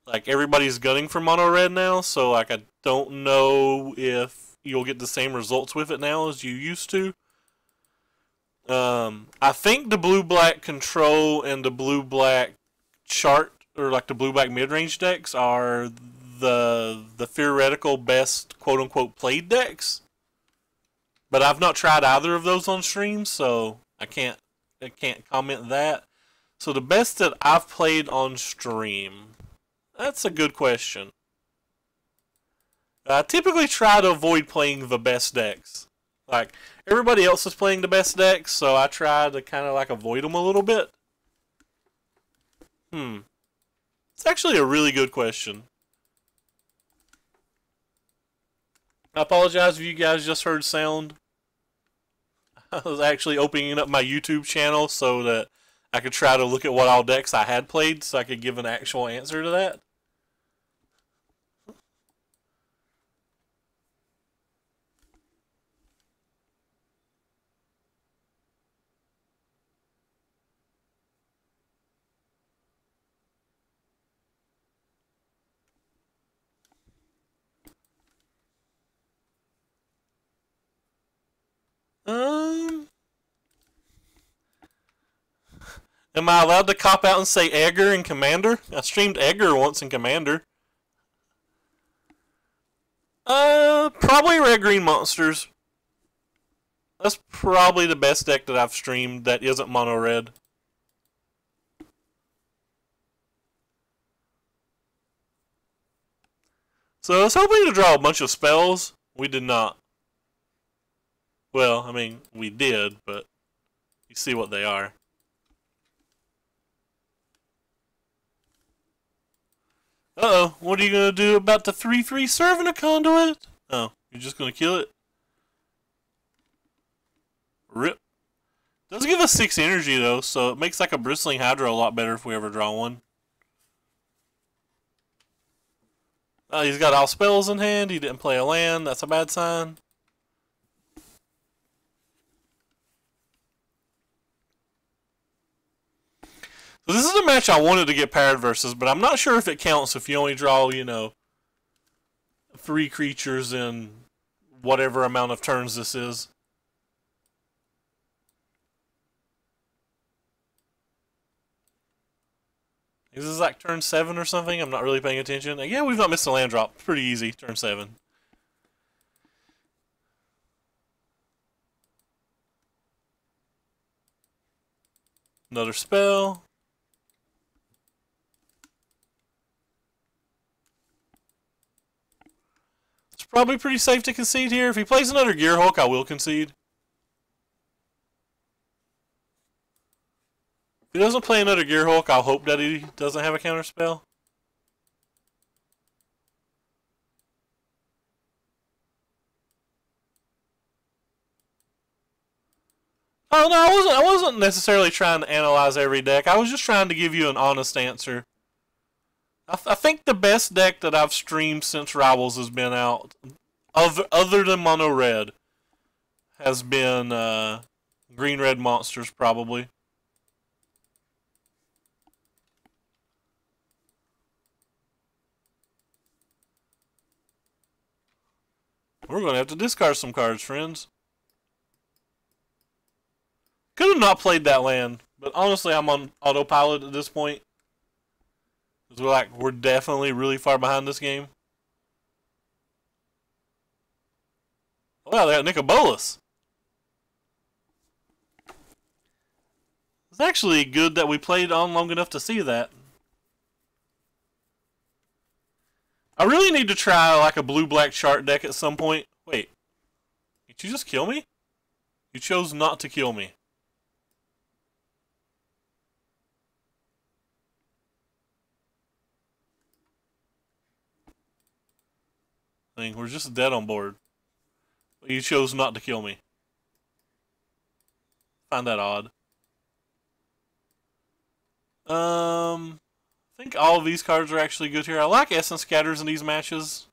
like everybody's gunning for Mono Red now, so like I don't know if you'll get the same results with it now as you used to. I think the blue-black control and the blue-black chart, or like the blue-black mid-range decks, are the theoretical best quote-unquote played decks. But I've not tried either of those on stream, so I can't comment that. So the best that I've played on stream, that's a good question. I typically try to avoid playing the best decks. Like, everybody else is playing the best decks, so I try to kind of like avoid them a little bit. It's actually a really good question. I apologize if you guys just heard sound. I was actually opening up my YouTube channel so that I could try to look at what all decks I had played so I could give an actual answer to that. Am I allowed to cop out and say Edgar in Commander? I streamed Edgar once in Commander. Probably Red Green Monsters. That's probably the best deck that I've streamed that isn't mono red. So I was hoping to draw a bunch of spells. We did not. Well, I mean, we did, but you see what they are. Uh-oh, what are you going to do about the 3/3 serving a conduit? Oh, you're just going to kill it? Rip. Does give us 6 energy, though, so it makes like a Bristling Hydra a lot better if we ever draw one. Oh, he's got all spells in hand. He didn't play a land. That's a bad sign. So this is a match I wanted to get paired versus, but I'm not sure if it counts if you only draw, you know, 3 creatures in whatever amount of turns this is. Is this like turn 7 or something? I'm not really paying attention. Yeah, we've not missed a land drop. Pretty easy, turn 7. Another spell. It's probably pretty safe to concede here. If he plays another Gearhulk, I will concede. If he doesn't play another Gearhulk, I'll hope that he doesn't have a counterspell. Oh no, I wasn't necessarily trying to analyze every deck. I was just trying to give you an honest answer. I think the best deck that I've streamed since Rivals has been out, other than Mono Red, has been Green Red Monsters probably. We're going to have to discard some cards, friends. Could have not played that land, but honestly, I'm on autopilot at this point. Because we're definitely really far behind this game. Wow, they got Nicobolus. It's actually good that we played on long enough to see that. I really need to try like a blue-black chart deck at some point. Wait, did you just kill me? You chose not to kill me. I mean, we're just dead on board. You chose not to kill me. Find that odd. I think all of these cards are actually good here. I like Essence Scatters in these matches,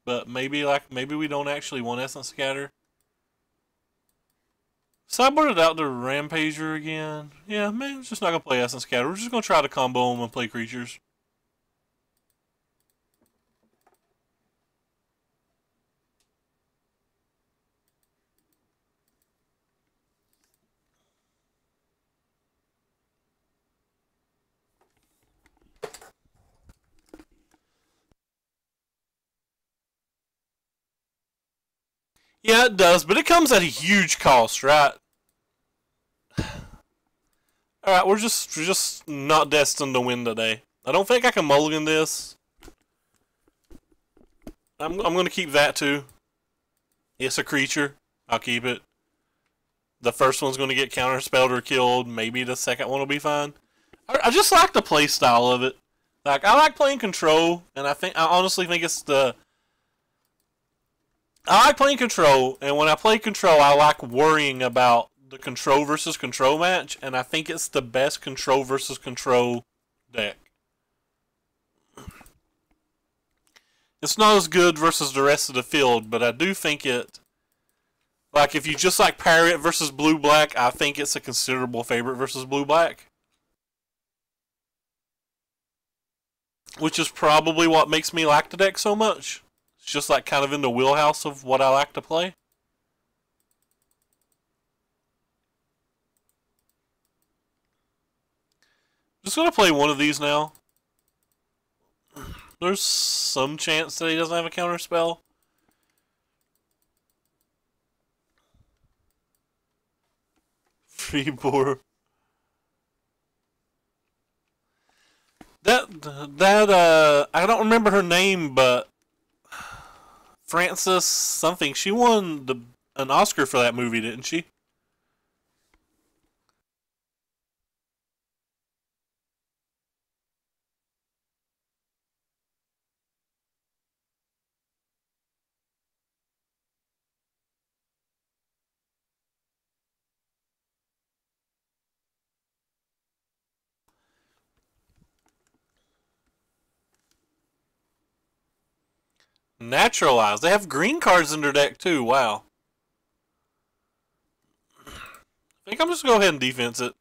but maybe we don't actually want Essence Scatter. Sideboarded out the Rampager again. Yeah, man, we're just not gonna play Essence Scatter. We're just gonna try to combo them and play creatures. Yeah, it does, but it comes at a huge cost, right? Alright, we're just not destined to win today. I don't think I can mulligan this. I'm gonna keep that too. It's a creature. I'll keep it. The first one's gonna get counterspelled or killed. Maybe the second one will be fine. I just like the play style of it. Like, I like playing control, and I honestly think it's the... I like playing control, and when I play control, I like worrying about the control versus control match, and I think it's the best control versus control deck. It's not as good versus the rest of the field, but I do think it... Like, if you just like pair it versus blue-black, I think it's a considerable favorite versus blue-black. Which is probably what makes me like the deck so much. It's just like kind of in the wheelhouse of what I like to play. Just gonna play one of these now. There's some chance that he doesn't have a counter spell. Freeboard. I don't remember her name, but Frances something. She won the an Oscar for that movie, didn't she? Naturalized. They have green cards in their deck too. Wow. I think I'm just gonna go ahead and defense it.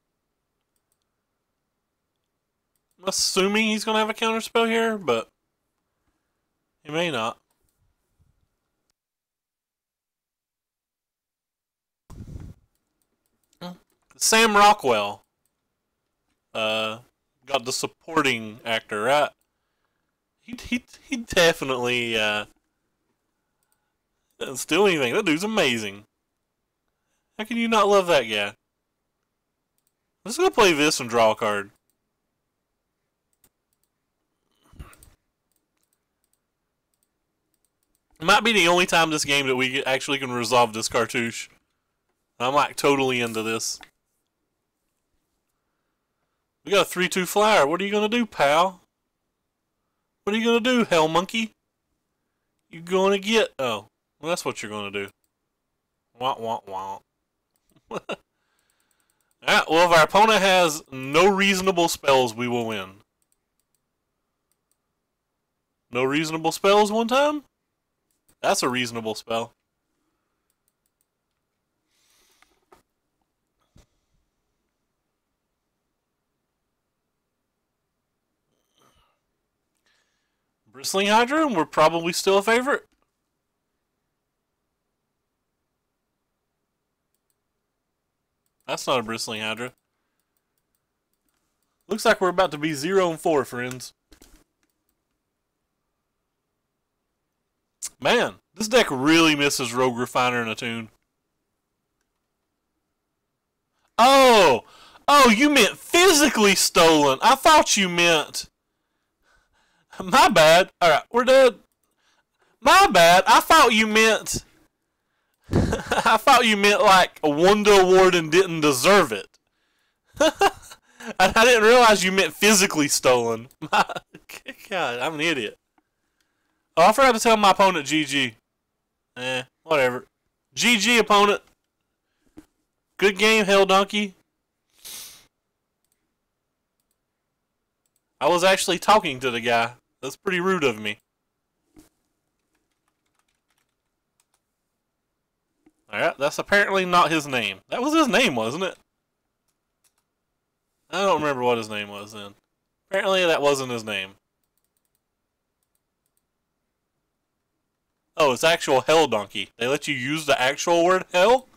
I'm assuming he's gonna have a counterspell here, but he may not. Sam Rockwell. Got the supporting actor, right? He definitely doesn't steal anything. That dude's amazing. How can you not love that guy? I'm just gonna play this and draw a card. It might be the only time this game that we actually can resolve this cartouche. I'm like totally into this. We got a 3/2 flyer. What are you gonna do, pal? What are you gonna do, hell monkey? You gonna get? Oh, well, that's what you're gonna do. Wah wah wah. Alright, well, if our opponent has no reasonable spells, we will win. No reasonable spells one time? That's a reasonable spell. Bristling Hydra, we're probably still a favorite. That's not a Bristling Hydra. Looks like we're about to be 0-4, friends. Man, this deck really misses Rogue Refiner and Attune. Oh! Oh, you meant physically stolen. I thought you meant... My bad. Alright, we're dead. My bad. I thought you meant... I thought you meant like a Wonder Award and didn't deserve it. I didn't realize you meant physically stolen. God, I'm an idiot. Oh, I forgot to tell my opponent GG. Whatever. GG, opponent. Good game, Hell Donkey. I was actually talking to the guy. That's pretty rude of me. Alright, that's apparently not his name. That was his name, wasn't it? I don't remember what his name was then. Apparently that wasn't his name. Oh, it's actual Hell Donkey. They let you use the actual word hell?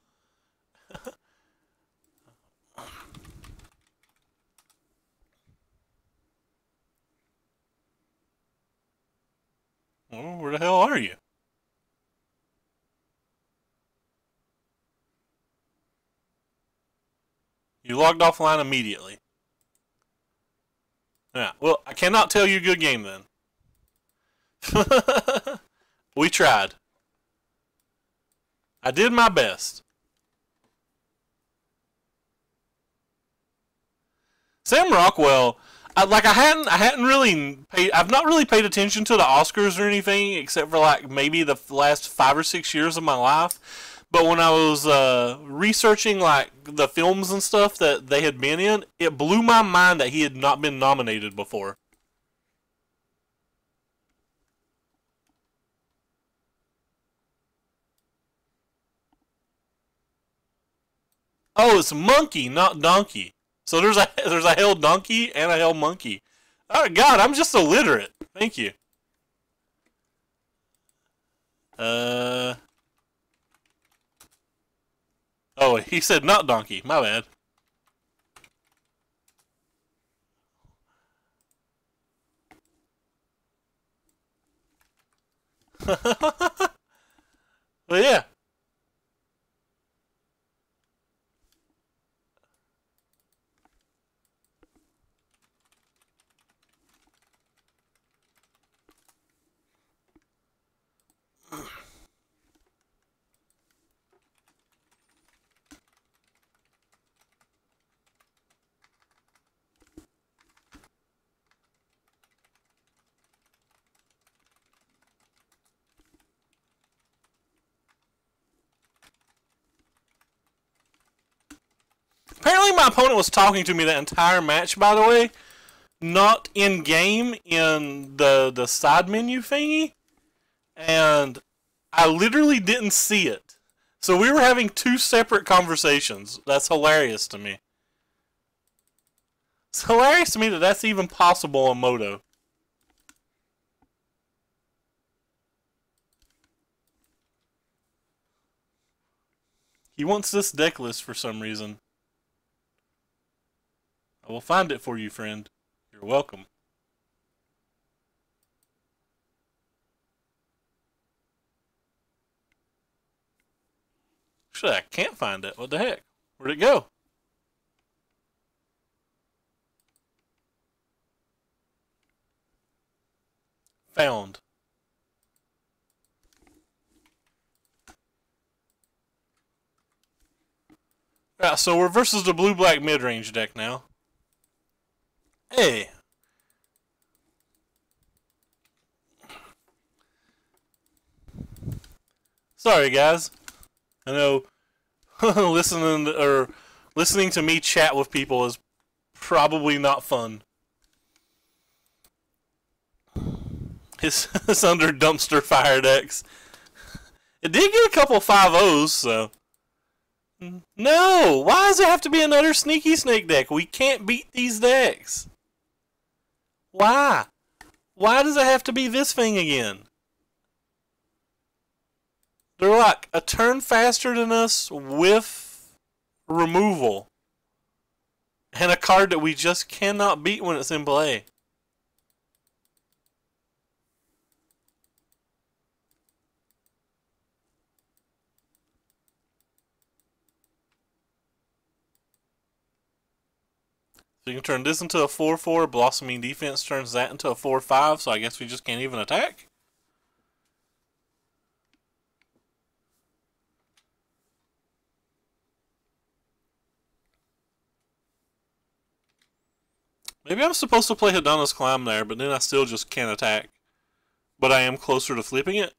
Well, where the hell are you? You logged offline immediately. Yeah, well, I cannot tell you a good game then. We tried. I did my best. Sam Rockwell, I've not really paid attention to the Oscars or anything except for like maybe the last 5 or 6 years of my life. But when I was researching like the films and stuff that they had been in, it blew my mind that he had not been nominated before. Oh, it's monkey, not donkey. So there's a hell donkey and a hell monkey. Oh God, I'm just illiterate. Thank you. Oh, he said not donkey. My bad. Well, yeah. like my opponent was talking to me that entire match, by the way. Not in-game in the side menu thingy. And I literally didn't see it. So we were having two separate conversations. That's hilarious to me. It's hilarious to me that that's even possible on Moto. He wants this deck list for some reason. I will find it for you, friend. You're welcome. Actually, I can't find it. What the heck? Where'd it go? Found. Yeah, so we're versus the blue-black mid-range deck now. Hey. Sorry, guys. I know listening to me chat with people is probably not fun. It's under dumpster fire decks. It did get a couple 5-0s, so. No! Why does it have to be another Sneaky Snake deck? We can't beat these decks. Why? Why does it have to be this thing again? They're like a turn faster than us with removal. And a card that we just cannot beat when it's in play. So you can turn this into a 4-4, Blossoming Defense turns that into a 4-5, so I guess we just can't even attack? Maybe I'm supposed to play Hadana's Climb there, but then I still just can't attack. But I am closer to flipping it.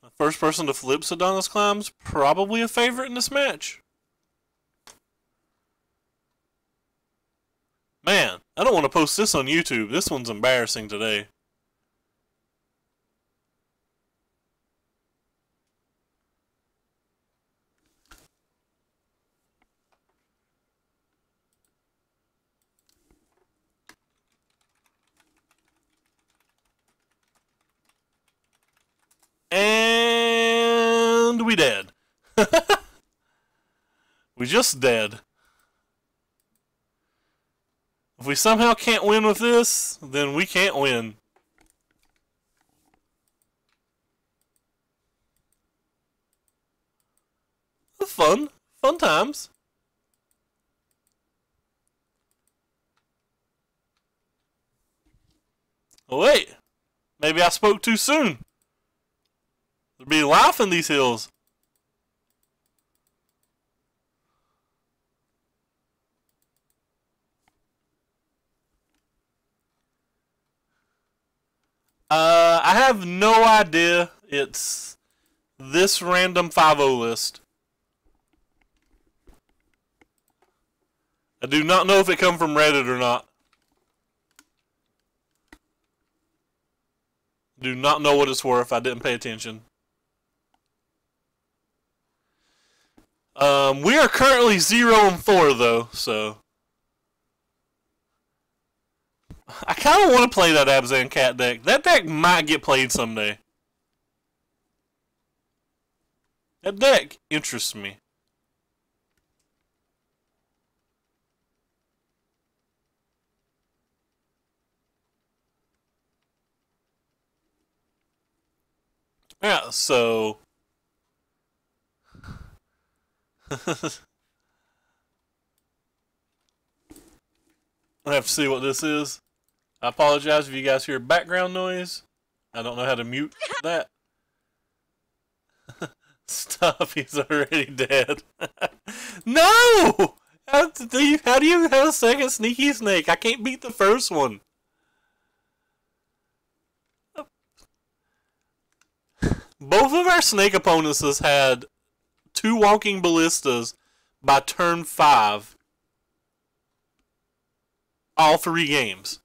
The first person to flip Hadana's Climb's probably a favorite in this match. Man, I don't want to post this on YouTube. This one's embarrassing today. And we dead. We just dead. If we somehow can't win with this, then we can't win. Fun. Fun times. Oh wait. Maybe I spoke too soon. There'd be life in these hills. I have no idea. It's this random 5-0 list. I do not know if it come from Reddit or not. Do not know what it's worth. I didn't pay attention. We are currently 0-4 though, so I kind of want to play that Abzan Cat deck. That deck might get played someday. That deck interests me. Yeah, so I have to see what this is. I apologize if you guys hear background noise. I don't know how to mute that. Stop, he's already dead. No! How do you have a second Sneaky Snake? I can't beat the first one. Both of our snake opponents has had 2 Walking Ballistas by turn 5 all 3 games.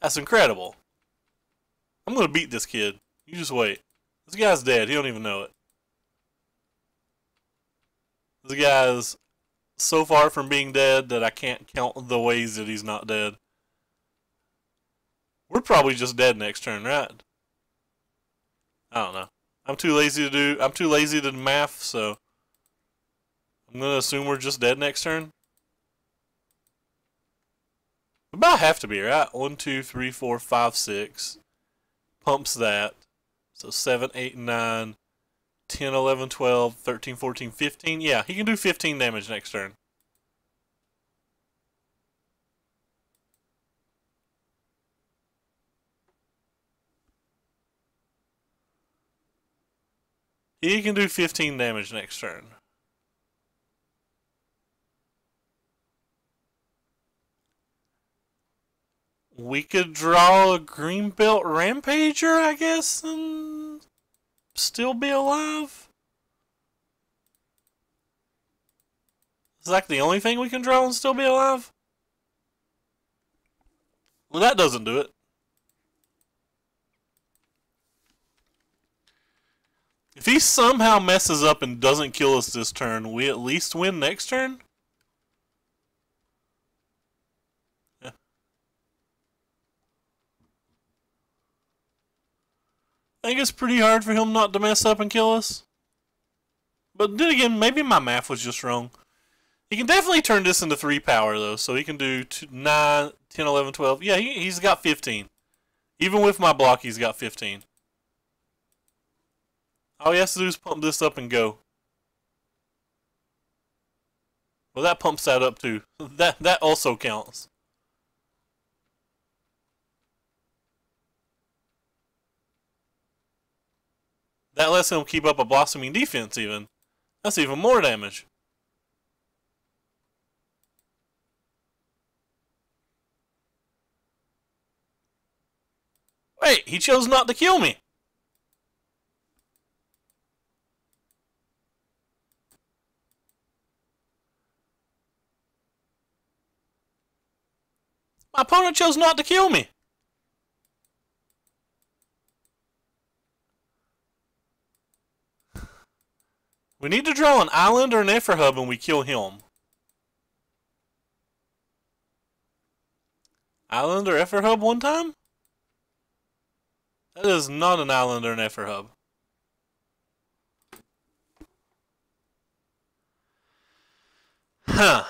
That's incredible. I'm going to beat this kid. You just wait. This guy's dead. He don't even know it. This guy's so far from being dead that I can't count the ways that he's not dead. We're probably just dead next turn, right? I don't know. I'm too lazy to math, so I'm gonna assume we're just dead next turn. About have to be, right? 1, 2, 3, 4, 5, 6. Pumps that. So 7, 8, 9, 10, 11, 12, 13, 14, 15. Yeah, he can do 15 damage next turn. He can do 15 damage next turn. We could draw a Greenbelt Rampager, I guess, and still be alive. Is that the only thing we can draw and still be alive? Well, that doesn't do it. If he somehow messes up and doesn't kill us this turn, we at least win next turn? Yeah. I think it's pretty hard for him not to mess up and kill us. But then again, maybe my math was just wrong. He can definitely turn this into 3 power, though. So he can do 9, 10, 11, 12. Yeah, he's got 15. Even with my block, he's got 15. All he has to do is pump this up and go. Well, that pumps that up too. That also counts. That lets him keep up a blossoming defense even. That's even more damage. Wait, he chose not to kill me. My opponent chose not to kill me. We need to draw an island or an Efferhub and we kill him. Island or Efferhub one time? That is not an island or an Efferhub. Huh.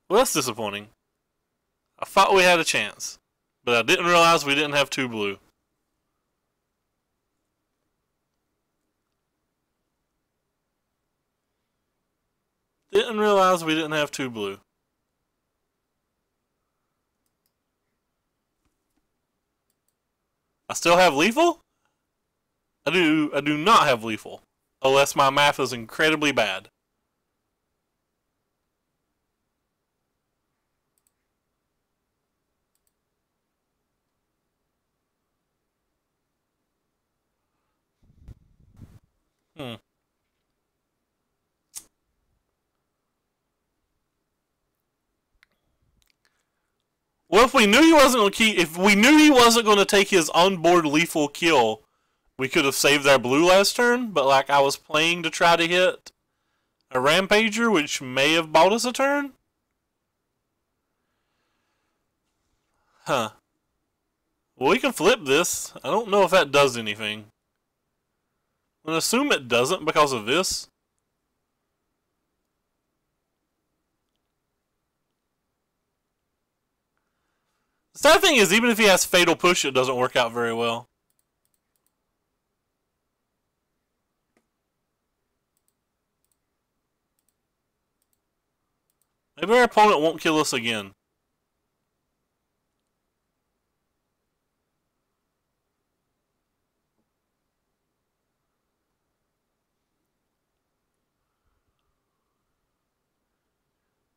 Well, that's disappointing. I thought we had a chance, but I didn't realize we didn't have 2 blue. Didn't realize we didn't have 2 blue. I still have lethal? I do not have lethal. Unless my math is incredibly bad. Hmm. Well, if we knew he wasn't going to if we knew he wasn't going to take his onboard lethal kill, we could have saved our blue last turn. But like I was playing to try to hit a Rampager, which may have bought us a turn. Huh. Well, we can flip this. I don't know if that does anything. I'm going to assume it doesn't because of this. The sad thing is, even if he has Fatal Push, it doesn't work out very well. Maybe our opponent won't kill us again.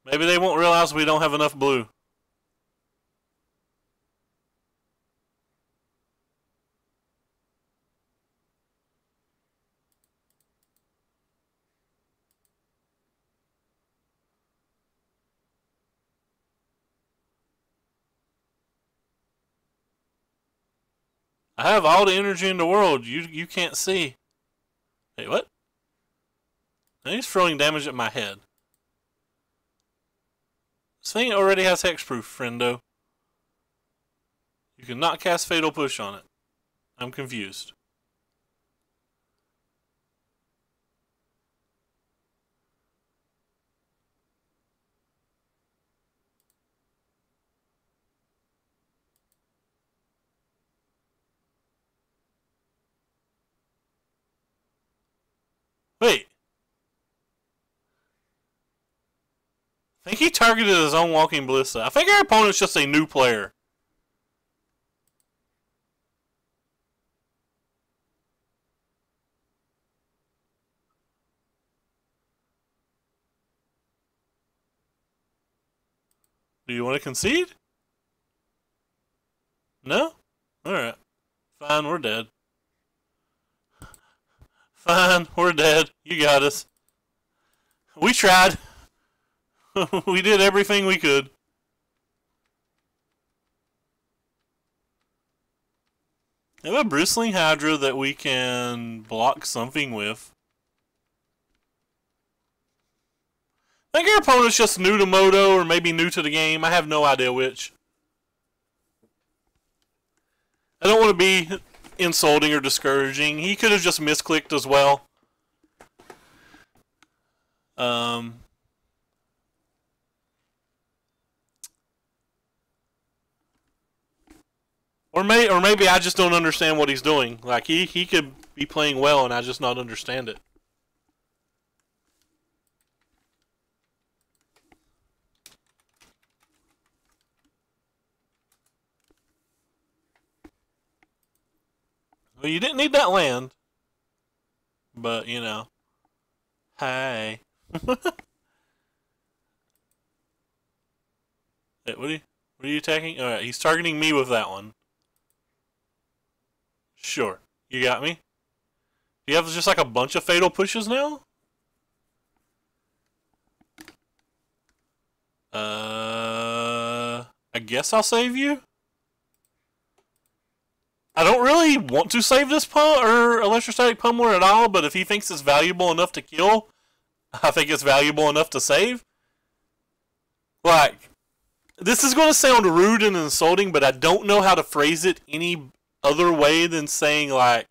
Maybe they won't realize we don't have enough blue. I have all the energy in the world. You can't see. Hey, what? Now he's throwing damage at my head. This thing already has hexproof, friendo. You cannot cast Fatal Push on it. I'm confused. Wait. I think he targeted his own Walking Ballista. I think our opponent's just a new player. Do you want to concede? No? Alright. Fine, we're dead. Fine, we're dead. You got us. We tried. We did everything we could. I have a Bristling Hydra that we can block something with. I think our opponent's just new to Moto or maybe new to the game. I have no idea which. I don't want to be insulting or discouraging. He could have just misclicked as well. Or maybe I just don't understand what he's doing. Like he could be playing well and I just not understand it. Well, you didn't need that land. But, you know. Hey. Hey, what are you attacking? Alright, he's targeting me with that one. Sure. You got me? Do you have just like a bunch of fatal pushes now? I guess I'll save you? I don't really want to save this electrostatic pummeler at all, but if he thinks it's valuable enough to kill, I think it's valuable enough to save. Like, this is going to sound rude and insulting, but I don't know how to phrase it any other way than saying, like,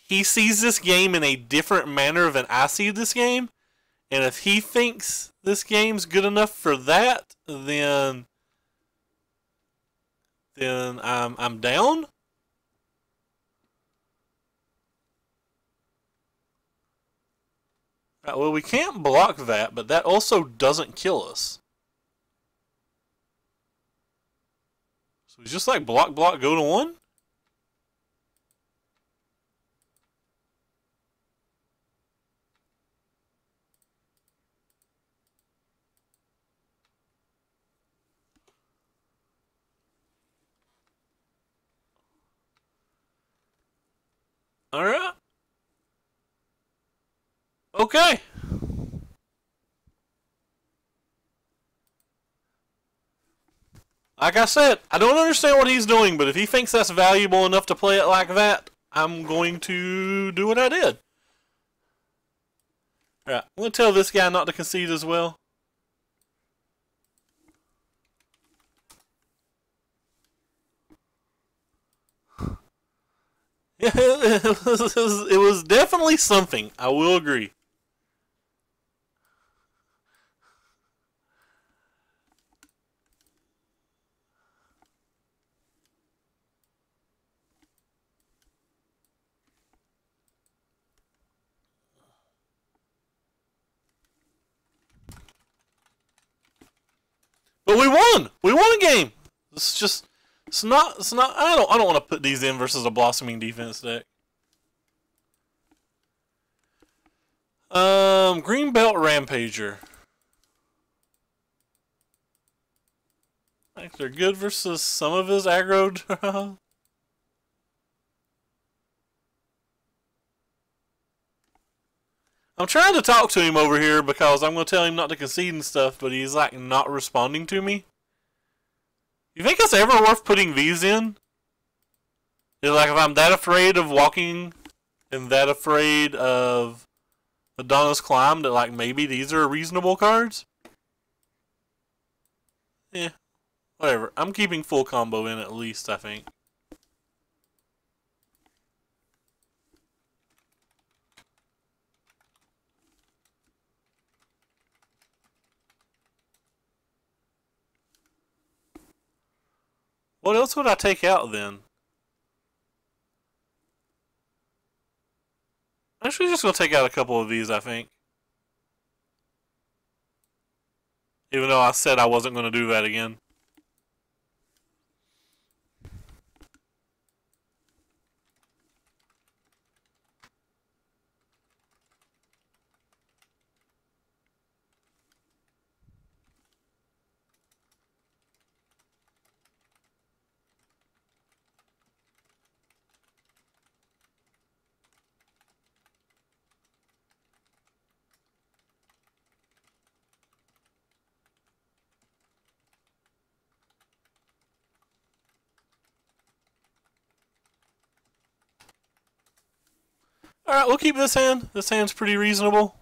he sees this game in a different manner than I see this game, and if he thinks this game's good enough for that, then I'm down. Right, well, we can't block that, but that also doesn't kill us. So we just like block, go to 1? Alright. Okay. Like I said, I don't understand what he's doing, but if he thinks that's valuable enough to play it like that, I'm going to do what I did. Alright, I'm going to tell this guy not to concede as well. Yeah, it was definitely something, I will agree. But we won! We won a game! It's not I don't want to put these in versus a blossoming defense deck. Greenbelt Rampager. I think they're good versus some of his aggro. I'm trying to talk to him over here because I'm going to tell him not to concede and stuff, but he's like not responding to me. You think it's ever worth putting these in? It's like if I'm that afraid of walking and that afraid of Madonna's Climb that like maybe these are reasonable cards. Yeah, whatever. I'm keeping full combo in at least, I think. What else would I take out then? Actually, just gonna take out a couple of these, I think. Even though I said I wasn't gonna do that again. Alright, we'll keep this hand. This hand's pretty reasonable.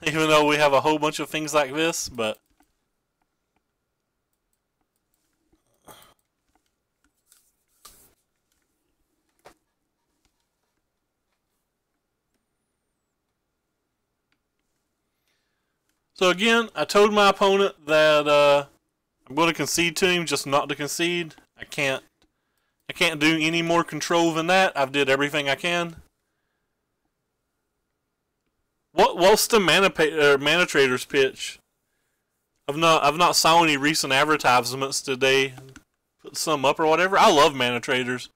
Even though we have a whole bunch of things like this, but... So again, I told my opponent that I'm going to concede to him, just not to concede. I can't do any more control than that. I've did everything I can. What's the mana trader's pitch? I've not saw any recent advertisements today. Put some up or whatever. I love mana traders.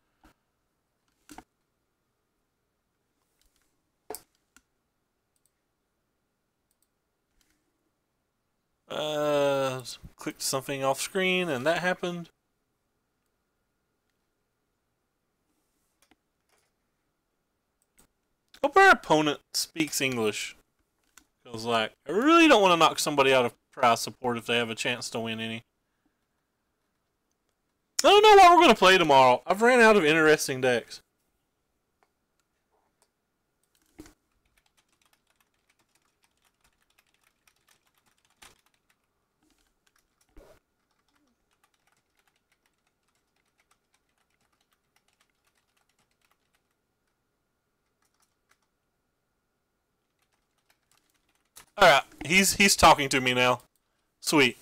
Clicked something off screen and that happened. Hope our opponent speaks English. Feels like I really don't want to knock somebody out of prize support if they have a chance to win any. I don't know what we're going to play tomorrow. I've ran out of interesting decks. Alright, he's talking to me now. Sweet.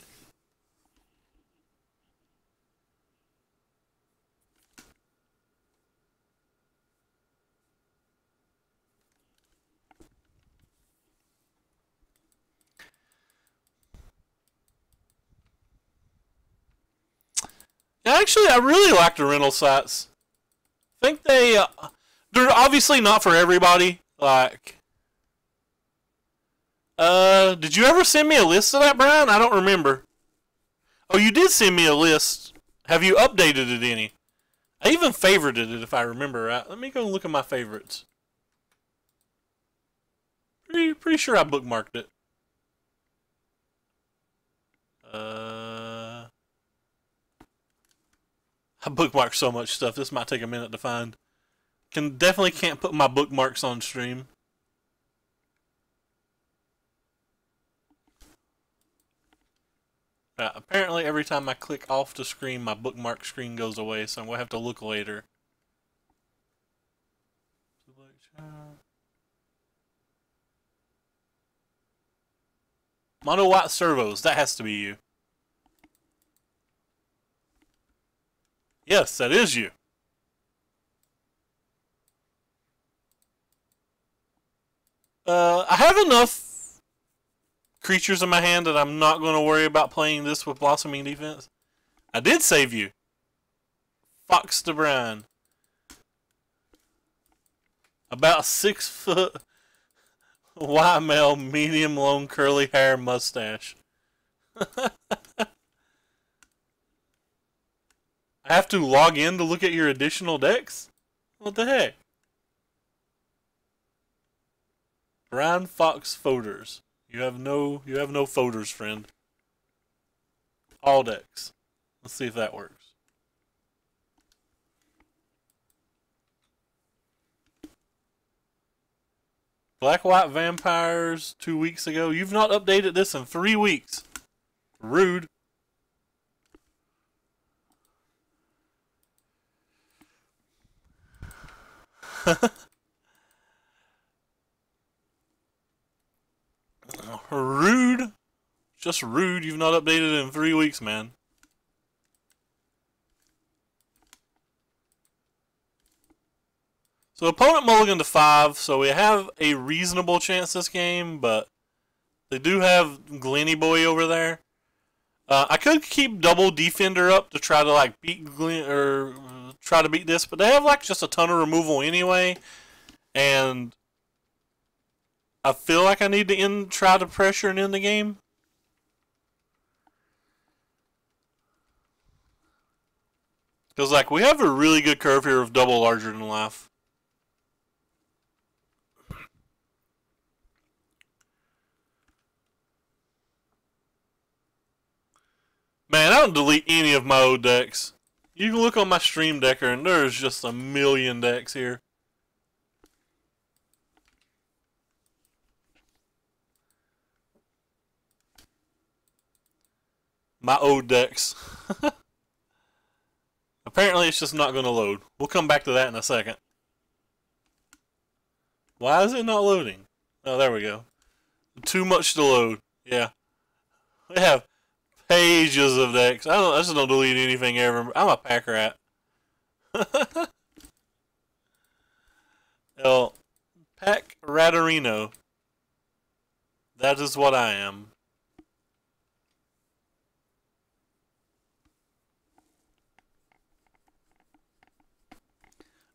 Yeah, actually, I really like the rental sites. I think they're obviously not for everybody. Like... did you ever send me a list of that, Brian? I don't remember. Oh, you did send me a list. Have you updated it any? I even favorited it, if I remember right. Let me go look at my favorites. Pretty sure I bookmarked it. I bookmarked so much stuff. This might take a minute to find. Definitely can't put my bookmarks on stream. Apparently, every time I click off the screen, my bookmark screen goes away, so I'm going to have to look later. Mono White Servos, that has to be you. Yes, that is you. I have enough creatures in my hand that I'm not going to worry about playing this with Blossoming Defense. I did save you. Fox the Brian. About 6 foot, white male, medium long curly hair mustache. I have to log in to look at your additional decks? What the heck? Brian Fox Folders. You have no folders, friend. All decks. Let's see if that works. Black White Vampires 2 weeks ago. You've not updated this in 3 weeks. Rude. Rude. Just rude. You've not updated it in 3 weeks, man. So opponent mulligan to 5, so we have a reasonable chance this game, but they do have Glenny Boy over there. I could keep double defender up to try to like beat Glen or try to beat this, but they have like just a ton of removal anyway, and I feel like I need to try to pressure and end the game. Because like we have a really good curve here of double larger than life. Man, I don't delete any of my old decks. You can look on my stream decker and there's just a million decks here. My old decks. Apparently it's just not going to load. We'll come back to that in a second. Why is it not loading? Oh, there we go. Too much to load. Yeah. We have pages of decks. I just don't delete anything ever. I'm a pack rat. El Pack Ratarino. That is what I am.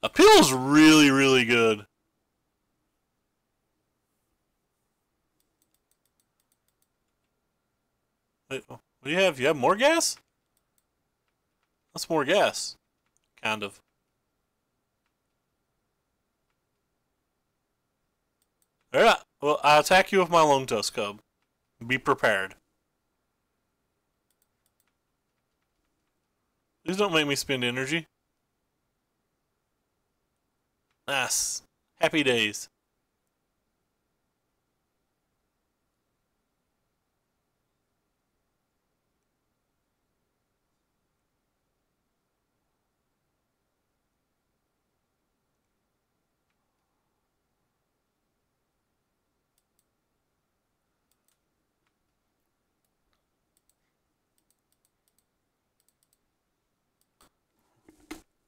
Appeal's really, really good. Wait, what do you have? You have more gas? That's more gas. Kind of. Alright, well, I attack you with my Long Tusk Cub. Be prepared. Please don't make me spend energy. Nice. Happy days.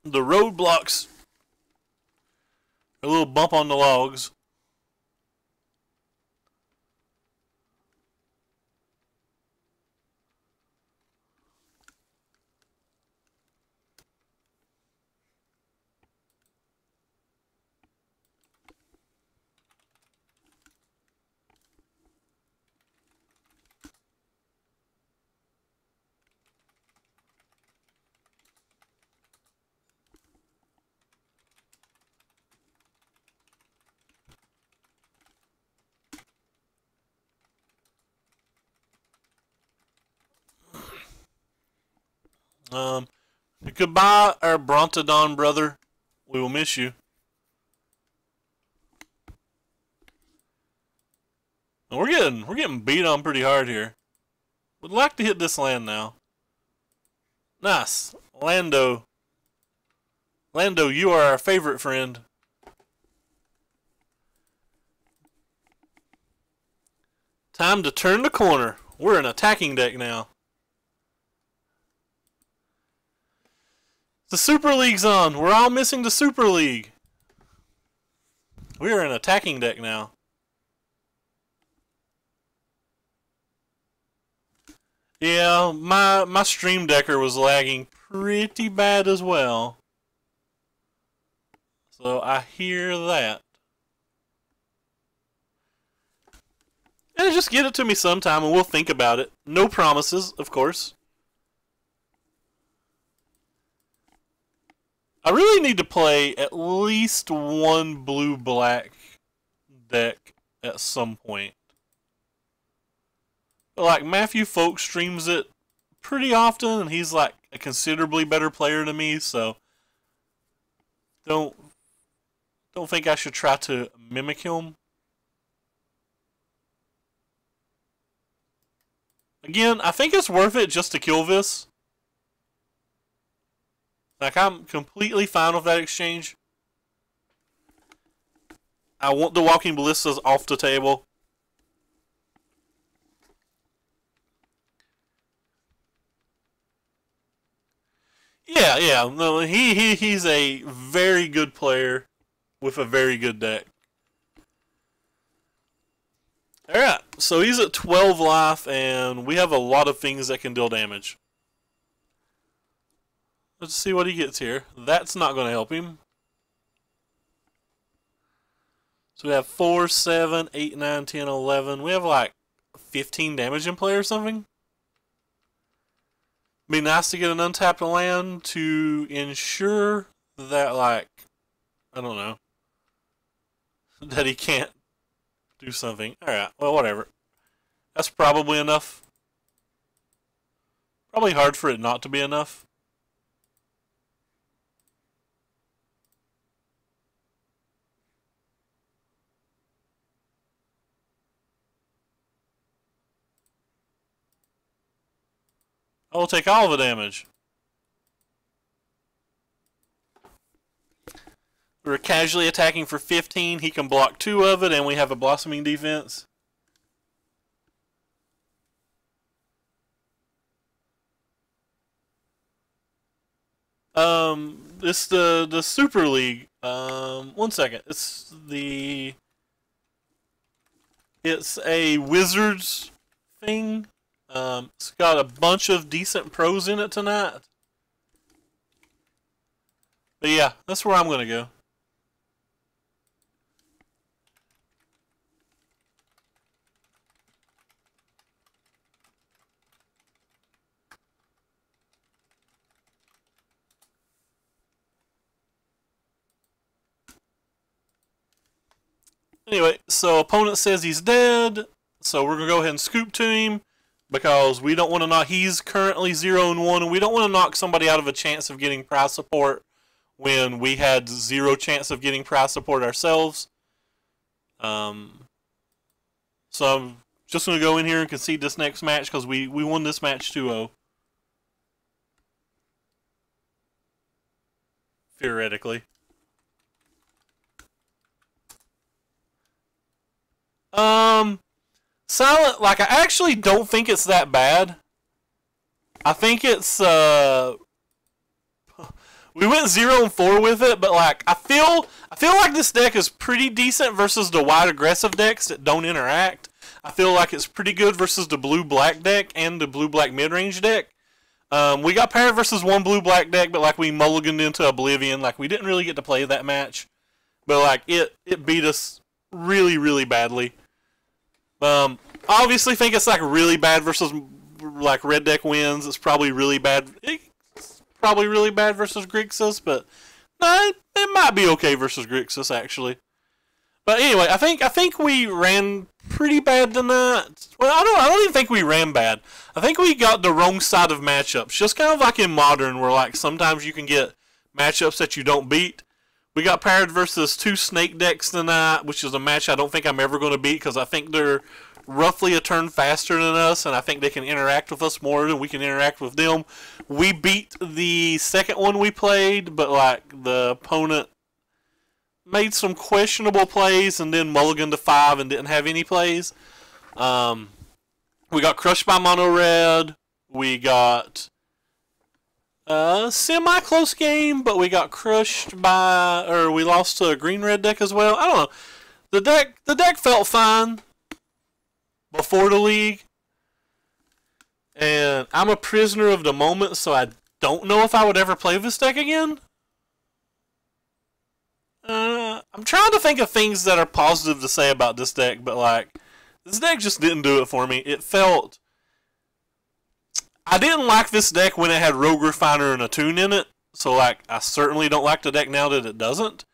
The roadblocks. A little bump on the logs. Goodbye, our Brontodon brother. We will miss you. And we're getting beat on pretty hard here. Would like to hit this land now. Nice. Lando. Lando, you are our favorite friend. Time to turn the corner. We're an attacking deck now. The Super League's on. We're all missing the Super League. We are an attacking deck now. Yeah, my stream decker was lagging pretty bad as well. So I hear that. And just get it to me sometime and we'll think about it. No promises, of course. I really need to play at least one blue-black deck at some point. Like, Matthew Folk streams it pretty often, and he's like a considerably better player than me, so don't think I should try to mimic him. Again, I think it's worth it just to kill this. Like, I'm completely fine with that exchange. I want the Walking Ballistas off the table. Yeah. No, he's a very good player with a very good deck. Alright, so he's at 12 life, and we have a lot of things that can deal damage. Let's see what he gets here. That's not going to help him. So we have 4, 7, 8, 9, 10, 11. We have like 15 damage in play or something. Be nice to get an untapped land to ensure that, like, I don't know, that he can't do something. Alright, well, whatever. That's probably enough. Probably hard for it not to be enough. I will take all the damage. We're casually attacking for 15. He can block 2 of it, and we have a blossoming defense. It's the Super League. 1 second. It's a Wizards thing. It's got a bunch of decent pros in it tonight. But yeah, that's where I'm gonna go. Anyway, so opponent says he's dead, so we're going to go ahead and scoop to him because we don't want to knock, he's currently 0-1, and we don't want to knock somebody out of a chance of getting prize support when we had 0 chance of getting prize support ourselves. So I'm just going to go in here and concede this next match because we won this match 2-0. Theoretically. Silent, like, I actually don't think it's that bad. I think it's, we went 0-4 with it, but, like, I feel like this deck is pretty decent versus the wide aggressive decks that don't interact. I feel like it's pretty good versus the blue-black deck and the blue-black mid-range deck. We got paired versus one blue-black deck, but, like, we mulliganed into Oblivion. Like, we didn't really get to play that match. But, like, it beat us really, really badly. Obviously think it's like really bad versus like red deck wins. It's probably really bad. It's probably really bad versus Grixis, but no, it might be okay versus Grixis actually. But anyway, I think we ran pretty bad tonight. Well, I don't even think we ran bad. I think we got the wrong side of matchups. Just kind of like in Modern, where like sometimes you can get matchups that you don't beat. We got paired versus 2 snake decks tonight, which is a match I don't think I'm ever going to beat because I think they're roughly a turn faster than us, and I think they can interact with us more than we can interact with them. We beat the second one we played, but like the opponent made some questionable plays and then mulliganed to 5 and didn't have any plays. We got crushed by Mono Red. We got semi-close game, but we got crushed by, or we lost to a green-red deck as well. I don't know. The deck felt fine before the league, and I'm a prisoner of the moment, so I don't know if I would ever play this deck again. I'm trying to think of things that are positive to say about this deck, but like, this deck just didn't do it for me. It felt... I didn't like this deck when it had Rogue Refiner and Attune in it, so like, I certainly don't like the deck now that it doesn't.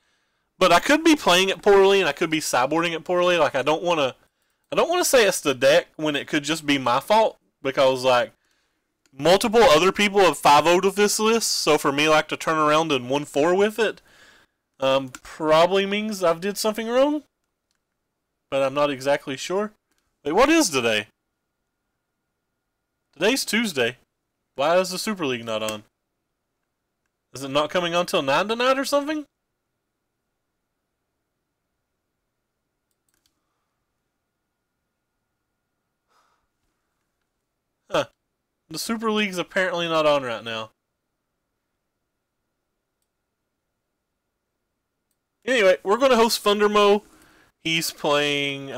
But I could be playing it poorly, and I could be sideboarding it poorly. Like, I don't want to say it's the deck when it could just be my fault, because like, multiple other people have 5-0'd with this list, so for me like to turn around and 1-4 with it, probably means I've did something wrong, but I'm not exactly sure. Wait, what is today? Today's Tuesday. Why is the Super League not on? Is it not coming on till 9 tonight or something? Huh. The Super League's apparently not on right now. Anyway, we're going to host Thundermo. He's playing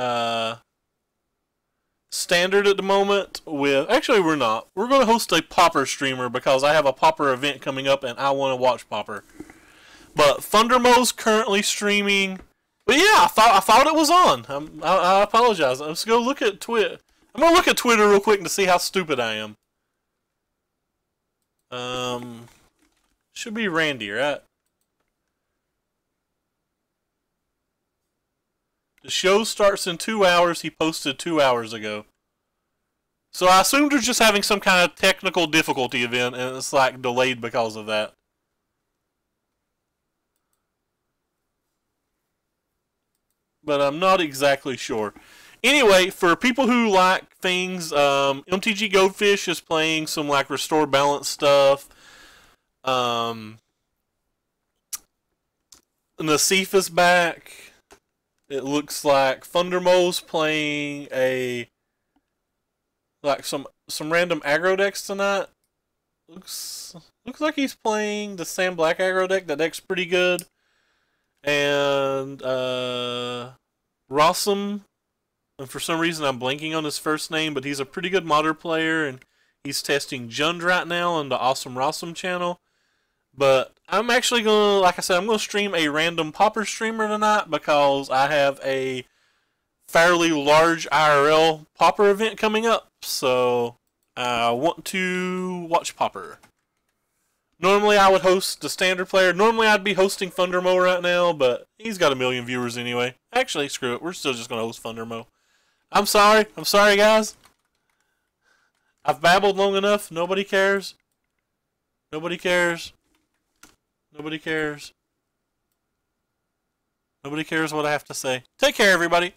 Standard at the moment with... Actually, we're not. We're going to host a Pauper streamer because I have a Pauper event coming up and I want to watch Pauper. But Thundermo's currently streaming... But yeah, I thought it was on. I apologize. Let's go look at Twitter. I'm going to look at Twitter real quick to see how stupid I am. Should be Randy, right? The show starts in 2 hours. He posted 2 hours ago. So I assumed they're just having some kind of technical difficulty event, and it's like delayed because of that. But I'm not exactly sure. Anyway, for people who like things, MTG Goldfish is playing some like Restore Balance stuff. Nasif is back. It looks like Thundermo's playing some random aggro decks tonight. Looks like he's playing the Sam Black aggro deck. That deck's pretty good. And Rossum, and for some reason I'm blanking on his first name, but he's a pretty good modder player, and he's testing Jund right now on the Awesome Rossum channel. But I'm actually going to, like I said, I'm going to stream a random Pauper streamer tonight because I have a fairly large IRL Pauper event coming up. So I want to watch Pauper. Normally I would host the Standard player. Normally I'd be hosting Thundermo right now, but he's got 1 million viewers anyway. Actually, screw it. We're still just going to host Thundermo. I'm sorry. I'm sorry, guys. I've babbled long enough. Nobody cares. Nobody cares. Nobody cares. Nobody cares what I have to say. Take care, everybody.